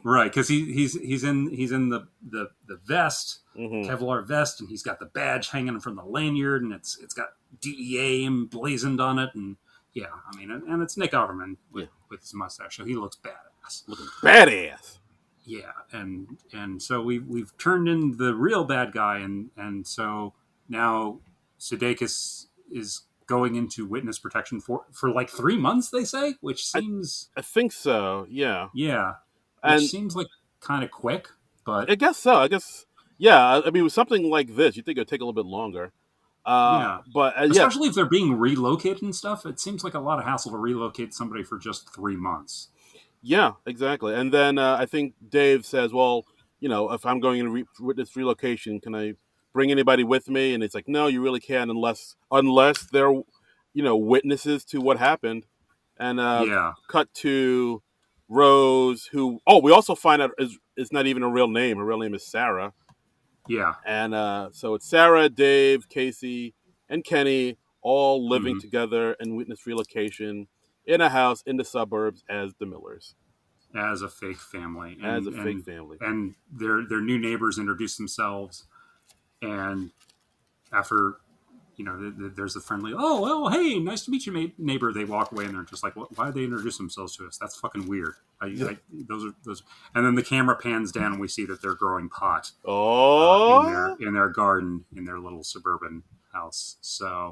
Speaker 2: Right, because he's in the vest,
Speaker 1: Mm-hmm.
Speaker 2: Kevlar vest, and he's got the badge hanging from the lanyard, and it's got DEA emblazoned on it, and yeah, I mean, and it's Nick Offerman with his mustache, so he looks badass.
Speaker 1: Looking badass.
Speaker 2: Yeah, and so we've turned in the real bad guy, and so now Sudeikis is going into witness protection for like 3 months, they say, which seems
Speaker 1: I think so. Yeah.
Speaker 2: yeah, which
Speaker 1: And
Speaker 2: seems like kind of quick, but
Speaker 1: I guess so. I guess yeah. I mean, with something like this, you think it'd take a little bit longer.
Speaker 2: yeah,
Speaker 1: But yeah,
Speaker 2: especially if they're being relocated and stuff, it seems like a lot of hassle to relocate somebody for just 3 months.
Speaker 1: yeah, exactly. And then I think Dave says, "Well, if I'm going in witness relocation, can I bring anybody with me?" And it's like, "No, you really can't unless they're, witnesses to what happened." And
Speaker 2: Yeah,
Speaker 1: cut to Rose, who we also find out is not even a real name. Her real name is Sarah.
Speaker 2: yeah,
Speaker 1: And so it's Sarah, Dave, Casey, and Kenny all living
Speaker 2: hmm
Speaker 1: together in witness relocation in a house in the suburbs as the Millers,
Speaker 2: as a fake family,
Speaker 1: as a
Speaker 2: and
Speaker 1: fake
Speaker 2: and
Speaker 1: family.
Speaker 2: and their new neighbors introduce themselves, and after there's a friendly, oh well, hey, nice to meet you, neighbor. They walk away and they're just like, why did they introduce themselves to us? That's fucking weird. Those, and then the camera pans down and we see that they're growing pot
Speaker 1: Oh,
Speaker 2: in their garden in their little suburban house. So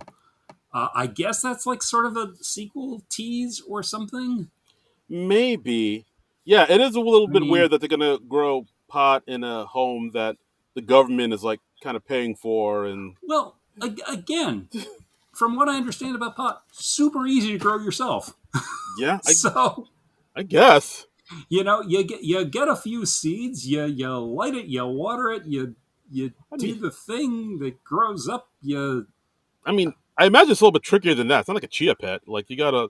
Speaker 2: I guess that's like sort of a sequel tease or something.
Speaker 1: maybe. Yeah, it is a little
Speaker 2: I
Speaker 1: bit
Speaker 2: mean,
Speaker 1: weird that they're gonna grow pot in a home that the government is like kind of paying for, and
Speaker 2: well, again, from what I understand about pot, super easy to grow yourself.
Speaker 1: yeah,
Speaker 2: So
Speaker 1: I guess.
Speaker 2: you get a few seeds, you light it, you water it, you
Speaker 1: I
Speaker 2: do
Speaker 1: mean,
Speaker 2: the thing that grows up.
Speaker 1: I imagine it's a little bit trickier than that. It's not like a chia pet. Like you gotta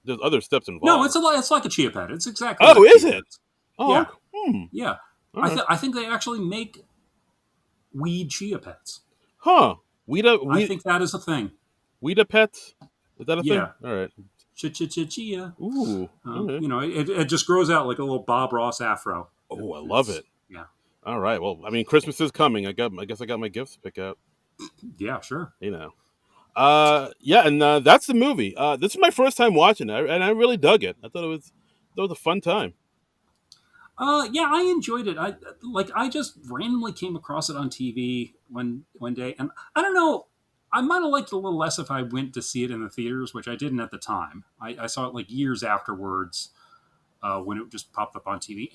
Speaker 1: there's other steps
Speaker 2: No,
Speaker 1: involved.
Speaker 2: it's like a chia pet. It's exactly
Speaker 1: Oh,
Speaker 2: like
Speaker 1: is
Speaker 2: chia
Speaker 1: it?
Speaker 2: pets.
Speaker 1: Oh,
Speaker 2: Yeah,
Speaker 1: okay.
Speaker 2: yeah.
Speaker 1: All right.
Speaker 2: I think they actually make weed chia pets.
Speaker 1: Huh? We don't.
Speaker 2: I
Speaker 1: We
Speaker 2: think that is a thing.
Speaker 1: Weeda Pets? Is that a thing?
Speaker 2: Yeah.
Speaker 1: All right.
Speaker 2: Chia.
Speaker 1: Ooh. Okay.
Speaker 2: It just grows out like a little Bob Ross afro.
Speaker 1: Oh, I love
Speaker 2: It's
Speaker 1: it.
Speaker 2: yeah,
Speaker 1: All right. Well, I mean, Christmas is coming. I guess I got my gifts to pick out.
Speaker 2: yeah, sure.
Speaker 1: You know. Yeah, and that's the movie. This is my first time watching it, and I really dug it. That was a fun time.
Speaker 2: Yeah, I enjoyed it. I just randomly came across it on TV one day, and I don't know. I might have liked it a little less if I went to see it in the theaters, which I didn't at the time. I saw it like years afterwards when it just popped up on TV,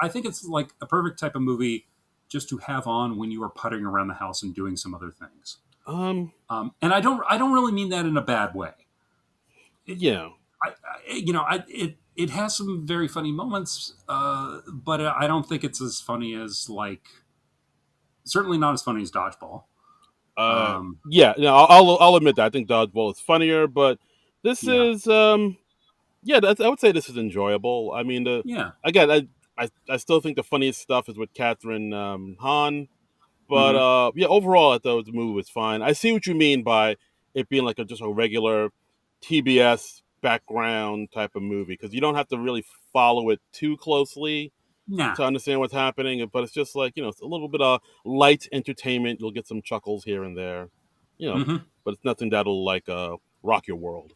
Speaker 2: I think it's like a perfect type of movie just to have on when you are putting around the house and doing some other things.
Speaker 1: Um,
Speaker 2: And I don't really mean that in a bad way. It,
Speaker 1: yeah,
Speaker 2: it has some very funny moments, but I don't think it's as funny as like certainly not as funny as Dodgeball. Um,
Speaker 1: yeah. No, I'll admit that. I think Dodgeball is funnier, but this
Speaker 2: yeah,
Speaker 1: is yeah. I would say this is enjoyable. I mean,
Speaker 2: yeah,
Speaker 1: again, I still think the funniest stuff is with Catherine Hahn. But
Speaker 2: hmm
Speaker 1: yeah, overall, I thought the movie was fine. I see what you mean by it being like just a regular TBS background type of movie because you don't have to really follow it too closely
Speaker 2: nah,
Speaker 1: to understand what's happening. But it's just like it's a little bit of light entertainment. You'll get some chuckles here and there, you know.
Speaker 2: hmm
Speaker 1: But it's nothing that'll like rock your world.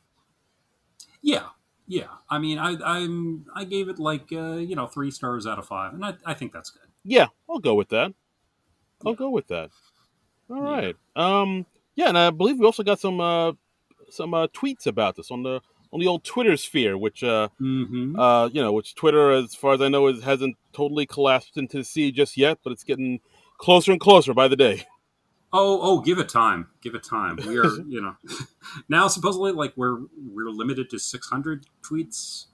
Speaker 2: yeah, yeah. I mean, I gave it like 3 stars out of 5, and I think that's good.
Speaker 1: Yeah, I'll go with that. I'll
Speaker 2: Yeah,
Speaker 1: go with that. All
Speaker 2: yeah.
Speaker 1: right. Yeah, and I believe we also got some tweets about this on the old Twitter sphere, which
Speaker 2: hmm
Speaker 1: which Twitter, as far as I know, hasn't totally collapsed into the sea just yet, but it's getting closer and closer by the day.
Speaker 2: Oh, give it time. Give it time. We are, now supposedly like we're limited to 600 tweets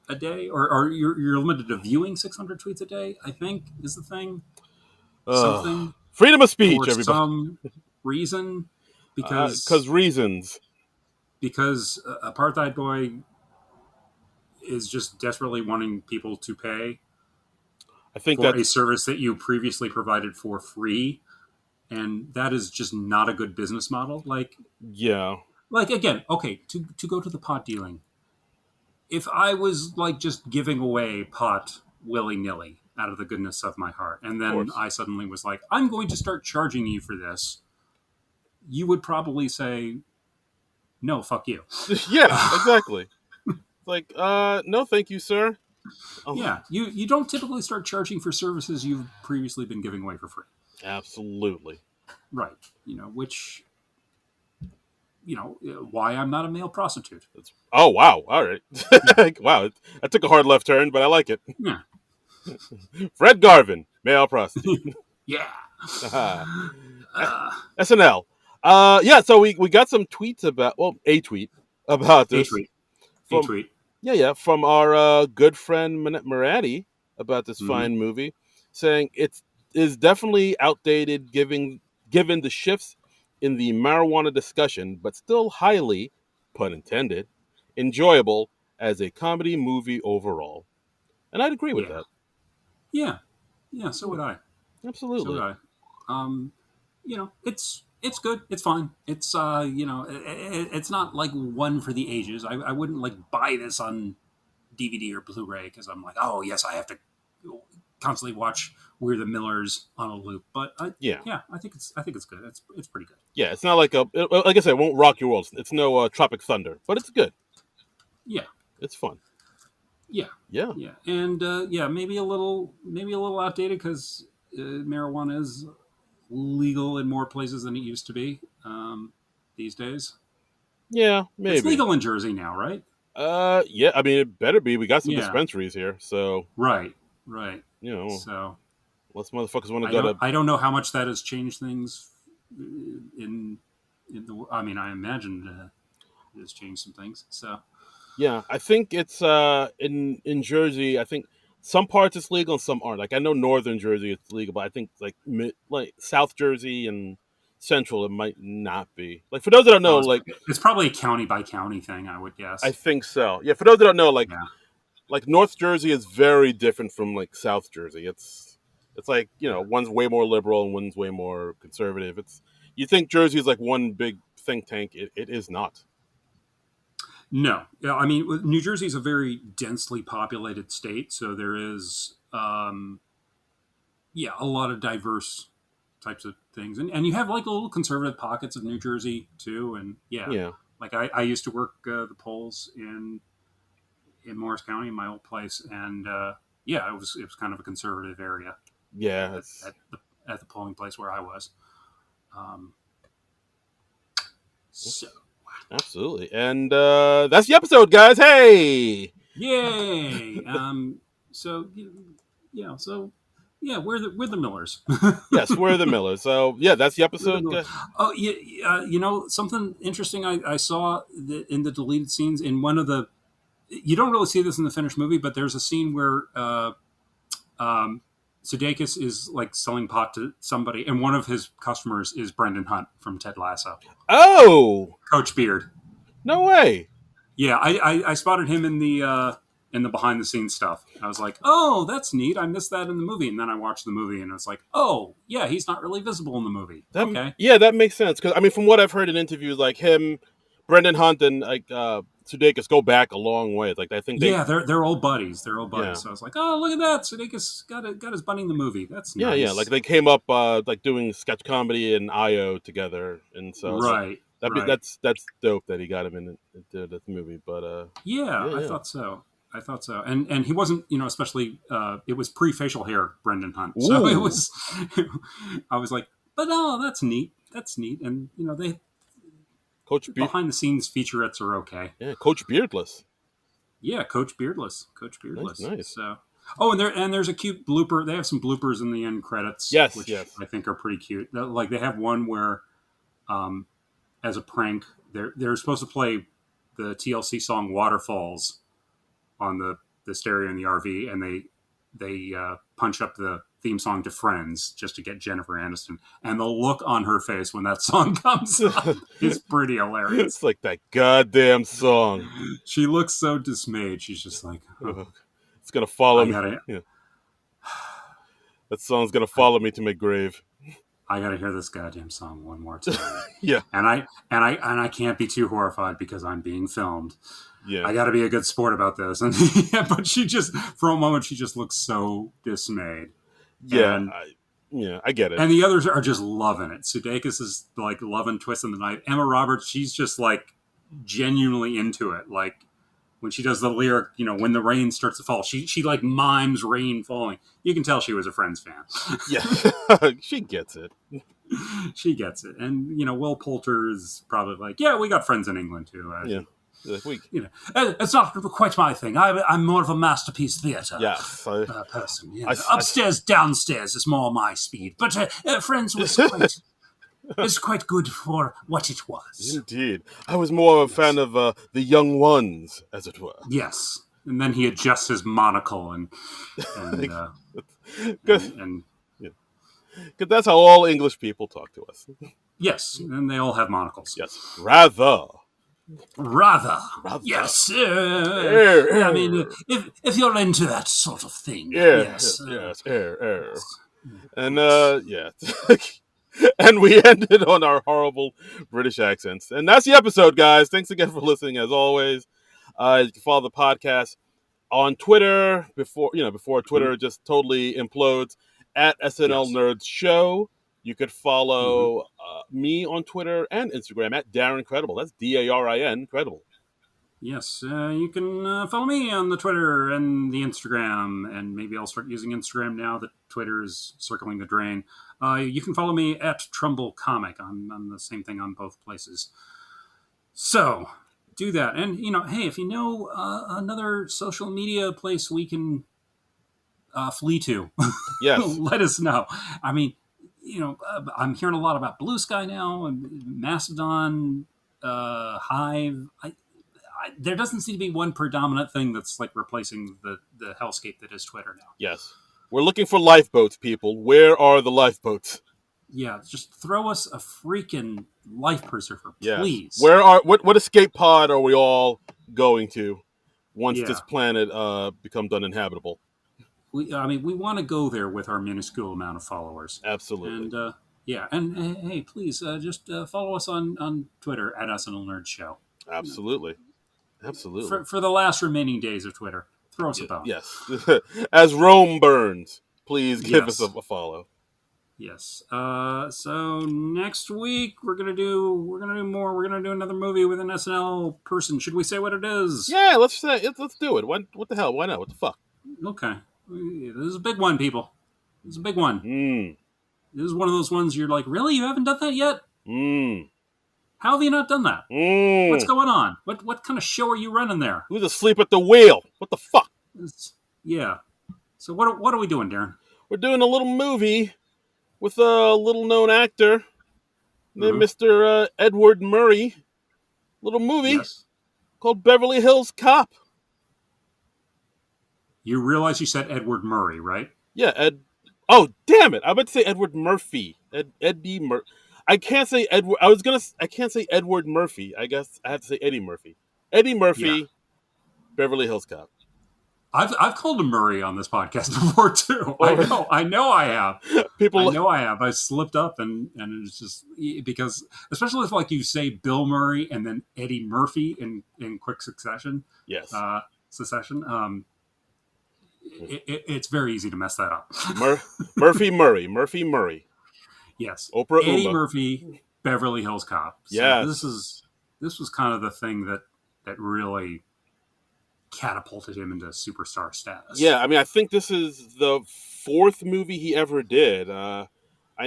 Speaker 2: a day, or you're limited to viewing 600 tweets a day. I think is the thing. Something
Speaker 1: Freedom of
Speaker 2: for
Speaker 1: speech, everybody,
Speaker 2: some reason, because
Speaker 1: because reasons.
Speaker 2: apartheid boy is just desperately wanting people to pay
Speaker 1: I think
Speaker 2: for a
Speaker 1: that's
Speaker 2: service that you previously provided for free, and that is just not a good business model.
Speaker 1: yeah,
Speaker 2: Like again, okay, to go to the pot dealing. If I was like just giving away pot willy nilly out of the goodness of my heart, and
Speaker 1: of
Speaker 2: then
Speaker 1: course.
Speaker 2: I suddenly was like, I'm going to start charging you for this, you would probably say, no, fuck you.
Speaker 1: Yeah, exactly. It's like, no, thank you, sir. Oh,
Speaker 2: Yeah, you don't typically start charging for services you've previously been giving away for free.
Speaker 1: absolutely.
Speaker 2: Right. Which, why I'm not a male prostitute.
Speaker 1: Oh wow, all right.
Speaker 2: Yeah.
Speaker 1: Wow, that took a hard left turn, but I like it.
Speaker 2: Yeah.
Speaker 1: Fred Garvin, male prostitute.
Speaker 2: Yeah.
Speaker 1: SNL. Yeah, so we got some tweets about a tweet about
Speaker 2: A
Speaker 1: this
Speaker 2: tweet. A
Speaker 1: from
Speaker 2: tweet.
Speaker 1: from our good friend Marati about this
Speaker 2: Mm-hmm.
Speaker 1: fine movie, saying it is definitely outdated given the shifts in the marijuana discussion, but still highly, pun intended, enjoyable as a comedy movie overall. And I'd agree with
Speaker 2: Yeah.
Speaker 1: that.
Speaker 2: Yeah. Yeah. So would I. So would
Speaker 1: Absolutely.
Speaker 2: I. Um, it's good. It's fine. It's it's not like one for the ages. I wouldn't like buy this on DVD or Blu-ray because I'm like, oh yes, I have to constantly watch We're the Millers on a loop. But
Speaker 1: Yeah.
Speaker 2: yeah, I think it's good. It's pretty good.
Speaker 1: Yeah, it's not like like I said, it won't rock your world. It's no Tropic Thunder, but it's good.
Speaker 2: Yeah,
Speaker 1: It's fun.
Speaker 2: yeah,
Speaker 1: Yeah.
Speaker 2: yeah, and yeah, maybe a little outdated because marijuana is legal in more places than it used to be these days.
Speaker 1: Yeah,
Speaker 2: It's
Speaker 1: maybe.
Speaker 2: legal in Jersey now, right?
Speaker 1: Yeah, I mean, it better be. We got some
Speaker 2: Yeah,
Speaker 1: dispensaries here, so,
Speaker 2: right, right.
Speaker 1: you know,
Speaker 2: So
Speaker 1: unless motherfuckers want to
Speaker 2: I
Speaker 1: go
Speaker 2: don't
Speaker 1: to.
Speaker 2: I don't know how much that has changed things in the. I mean, I imagine it has changed some things. So
Speaker 1: Yeah, I think it's in Jersey. I think some parts it's legal and some aren't. Like I know Northern Jersey it's legal, but I think like South Jersey and Central it might not be. Like for those that don't know,
Speaker 2: oh,
Speaker 1: like
Speaker 2: it's probably a county by county thing, I would
Speaker 1: I
Speaker 2: guess.
Speaker 1: think so. Yeah, for those that don't know,
Speaker 2: Yeah.
Speaker 1: like North Jersey is very different from like South Jersey. It's like
Speaker 2: Yeah.
Speaker 1: one's way more liberal and one's way more conservative. It's you think Jersey is like one big think tank. It is not.
Speaker 2: No. Yeah, I mean, New Jersey is a very densely populated state, so there is, a lot of diverse types of things. And you have like little conservative pockets of New Jersey too. And
Speaker 1: Yeah.
Speaker 2: like I used to work the polls in Morris County, in my old place, and it was kind of a conservative area.
Speaker 1: Yeah.
Speaker 2: At the polling place where I was. Um, so
Speaker 1: Absolutely. And that's the episode, guys. Hey!
Speaker 2: yay! We're the Millers.
Speaker 1: Yes, we're the Millers. So yeah, that's the
Speaker 2: We're the
Speaker 1: episode.
Speaker 2: Millers. Oh, yeah, something interesting I saw in the deleted scenes in one of the. You don't really see this in the finished movie, but there's a scene where Sudeikis is like selling pot to somebody, and one of his customers is Brendan Hunt from Ted Lasso.
Speaker 1: Oh,
Speaker 2: Coach Beard.
Speaker 1: no way!
Speaker 2: Yeah, I spotted him in the behind the scenes stuff. I was like, oh, that's neat. I missed that in the movie, and then I watched the movie, and it's like, oh, yeah, he's not really visible in the movie. Okay,
Speaker 1: Yeah, that makes sense. Because I mean, from what I've heard in interviews, like him, Brendan Hunt, and like Sudeikis go back a long way. Like I think
Speaker 2: they're old buddies. They're old buddies.
Speaker 1: Yeah.
Speaker 2: So I was like, oh, look at that. Sudeikis got his buddy in the movie. That's
Speaker 1: yeah,
Speaker 2: nice.
Speaker 1: yeah. Like they came up like doing sketch comedy and IO together, and so
Speaker 2: right.
Speaker 1: That's dope that he got him into the movie. But
Speaker 2: I thought so. And he wasn't, especially it was pre-facial hair Brendan Hunt. So it was I was like, but no, that's neat. And they behind the scenes featurettes are okay.
Speaker 1: Yeah, Coach Beardless.
Speaker 2: Yeah, Coach Beardless.
Speaker 1: Nice.
Speaker 2: So there's a cute blooper. They have some bloopers in the end credits, which I think are pretty cute. Like they have one where as a prank, they're supposed to play the TLC song Waterfalls on the stereo in the RV, and they punch up the theme song to Friends just to get Jennifer Aniston, and the look on her face when that song comes up is pretty hilarious.
Speaker 1: It's like that goddamn song.
Speaker 2: She looks so dismayed. She's just like,
Speaker 1: it's gonna follow me. That song's gonna follow me to my grave.
Speaker 2: I gotta hear this goddamn song one more time.
Speaker 1: Yeah,
Speaker 2: and I can't be too horrified because I'm being filmed.
Speaker 1: Yeah,
Speaker 2: I gotta be a good sport about this. And but she just, for a moment, she just looks so dismayed.
Speaker 1: Yeah, I get it.
Speaker 2: And the others are just loving it. Sudeikis is like loving twisting the knife. Emma Roberts, she's just like genuinely into it. Like when she does the lyric, when the rain starts to fall, she like mimes rain falling. You can tell she was a Friends fan.
Speaker 1: Yeah, she gets it.
Speaker 2: She gets it. And Will Poulter is probably like, yeah, we got friends in England too.
Speaker 1: Yeah.
Speaker 2: It's not quite my thing. I'm more of a masterpiece theatre person. Upstairs, downstairs is more my speed. But Friends was quite good for what it was.
Speaker 1: Indeed. I was more of a fan of the young ones, as it were.
Speaker 2: Yes. And then he adjusts his monocle and
Speaker 1: Because that's how all English people talk to us.
Speaker 2: Yes, and they all have monocles.
Speaker 1: Yes. Rather.
Speaker 2: Yes. I mean, if you're into that sort of thing.
Speaker 1: Yes. And, and we ended on our horrible British accents. And that's the episode, guys. Thanks again for listening, as always. You can follow the podcast on Twitter before Twitter just totally implodes at SNL Nerds Show. You could follow me on Twitter and Instagram at Darren Credible. That's DARIN Credible.
Speaker 2: Yes, you can follow me on the Twitter and the Instagram, and maybe I'll start using Instagram now that Twitter is circling the drain. You can follow me at Trumbull Comic. I'm the same thing on both places. So do that, and hey, if you know another social media place we can flee to,
Speaker 1: yes,
Speaker 2: let us know. I mean, I'm hearing a lot about Blue Sky now, and Mastodon, Hive. There doesn't seem to be one predominant thing that's like replacing the hellscape that is Twitter now.
Speaker 1: Yes. We're looking for lifeboats, people. Where are the lifeboats?
Speaker 2: Yeah, just throw us a freaking life preserver, please.
Speaker 1: What escape pod are we all going to once this planet becomes uninhabitable?
Speaker 2: We want to go there with our minuscule amount of followers.
Speaker 1: Absolutely.
Speaker 2: And Yeah, and hey, please just follow us on Twitter at SNL Nerd Show.
Speaker 1: Absolutely. Absolutely.
Speaker 2: For the last remaining days of Twitter, throw us a bone.
Speaker 1: Yes. As Rome burns, please give us
Speaker 2: Yes.
Speaker 1: a follow.
Speaker 2: Yes. So next week we're gonna do more. We're gonna do another movie with an SNL person. Should we say what it is?
Speaker 1: Yeah, let's do it. What the hell? Why not? What the fuck?
Speaker 2: Okay. This is a big one, people. This is a big one.
Speaker 1: Mm.
Speaker 2: This is one of those ones you're like, really? You haven't done that yet?
Speaker 1: Mm.
Speaker 2: How have you not done that?
Speaker 1: Mm.
Speaker 2: What's going on? What kind of show are you running there?
Speaker 1: Who's asleep at the wheel? What the fuck?
Speaker 2: Yeah. So what are we doing, Darren?
Speaker 1: We're doing a little movie with a little known actor named Mr. Edward Murray. Little movie called Beverly Hills Cop.
Speaker 2: You realize you said Edward Murray, right?
Speaker 1: Yeah, Ed. Oh, damn it! I meant to say Edward Murphy. Eddie Murphy. I can't say Edward. I can't say Edward Murphy. I guess I have to say Eddie Murphy. Eddie Murphy, Beverly Hills Cop.
Speaker 2: I've called him Murray on this podcast before too. I know I have. I know I have. I slipped up and it's just because, especially if like you say Bill Murray and then Eddie Murphy in quick succession.
Speaker 1: Yes.
Speaker 2: Succession. It's very easy to mess that up.
Speaker 1: Murphy Murray.
Speaker 2: Yes.
Speaker 1: Oprah
Speaker 2: Eddie
Speaker 1: Uma.
Speaker 2: Murphy, Beverly Hills Cop. So
Speaker 1: yes.
Speaker 2: This was kind of the thing that really catapulted him into superstar status.
Speaker 1: Yeah, I mean, I think this is the fourth movie he ever did. I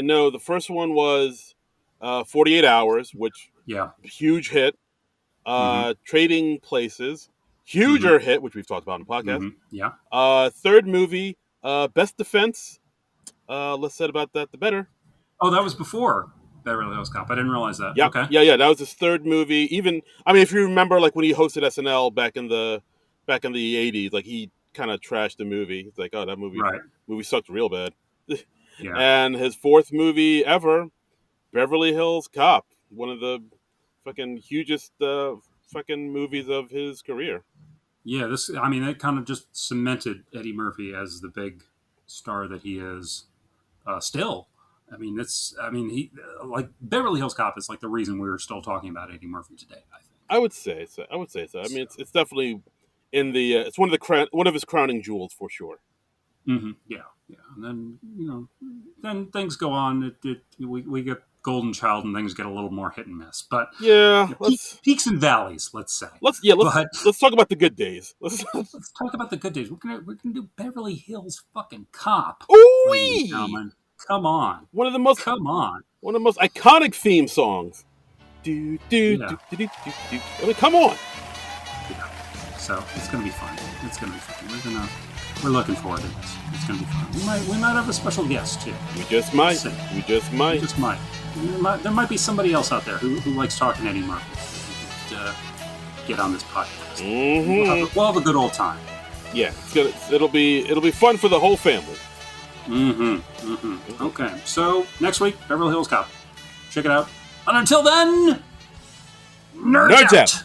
Speaker 1: know the first one was 48 Hours, which huge hit. Trading Places, huger hit, which we've talked about in the podcast.
Speaker 2: Yeah.
Speaker 1: Third movie, Best Defense. Less said about that, the better.
Speaker 2: Oh, that was before Beverly Hills Cop. I didn't realize that.
Speaker 1: Yeah,
Speaker 2: okay.
Speaker 1: Yeah. That was his third movie. Even, I mean, if you remember, like when he hosted SNL back in the 80s, like he kind of trashed the movie. It's like, oh, that movie sucked real bad.
Speaker 2: Yeah.
Speaker 1: And his fourth movie ever, Beverly Hills Cop, one of the fucking hugest fucking movies of his career.
Speaker 2: Yeah, it kind of just cemented Eddie Murphy as the big star that he is still. I mean, he like Beverly Hills Cop is like the reason we're still talking about Eddie Murphy today. I think.
Speaker 1: I would say so. I mean, it's definitely in the it's one of his crowning jewels for sure.
Speaker 2: Mm-hmm. Yeah. And then then things go on. We get Golden Child and things get a little more hit and miss. But peaks and valleys, let's say.
Speaker 1: Let's talk about the good days. Let's
Speaker 2: talk about the good days. We're gonna do Beverly Hills fucking Cop.
Speaker 1: Ooh-wee!
Speaker 2: Come on.
Speaker 1: One of the most iconic theme songs. I mean, come on.
Speaker 2: Yeah. So it's gonna be fun. We're looking forward to this. It's gonna be fun. We might have a special guest too.
Speaker 1: We just might.
Speaker 2: There might be somebody else out there who likes talking to Eddie Murphy. Get on this podcast.
Speaker 1: Mm-hmm.
Speaker 2: We'll have a good old time.
Speaker 1: Yeah, it'll be fun for the whole family.
Speaker 2: Okay, so next week, Beverly Hills Cop. Check it out. And until then, Nerds out!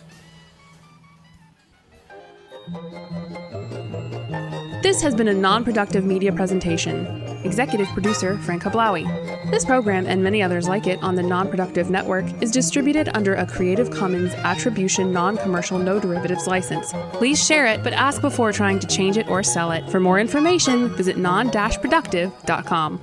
Speaker 3: This has been a non-productive media presentation. Executive producer, Frank Hablawi. This program and many others like it on the Non-Productive Network is distributed under a Creative Commons Attribution Non-Commercial No Derivatives license. Please share it, but ask before trying to change it or sell it. For more information, visit non-productive.com.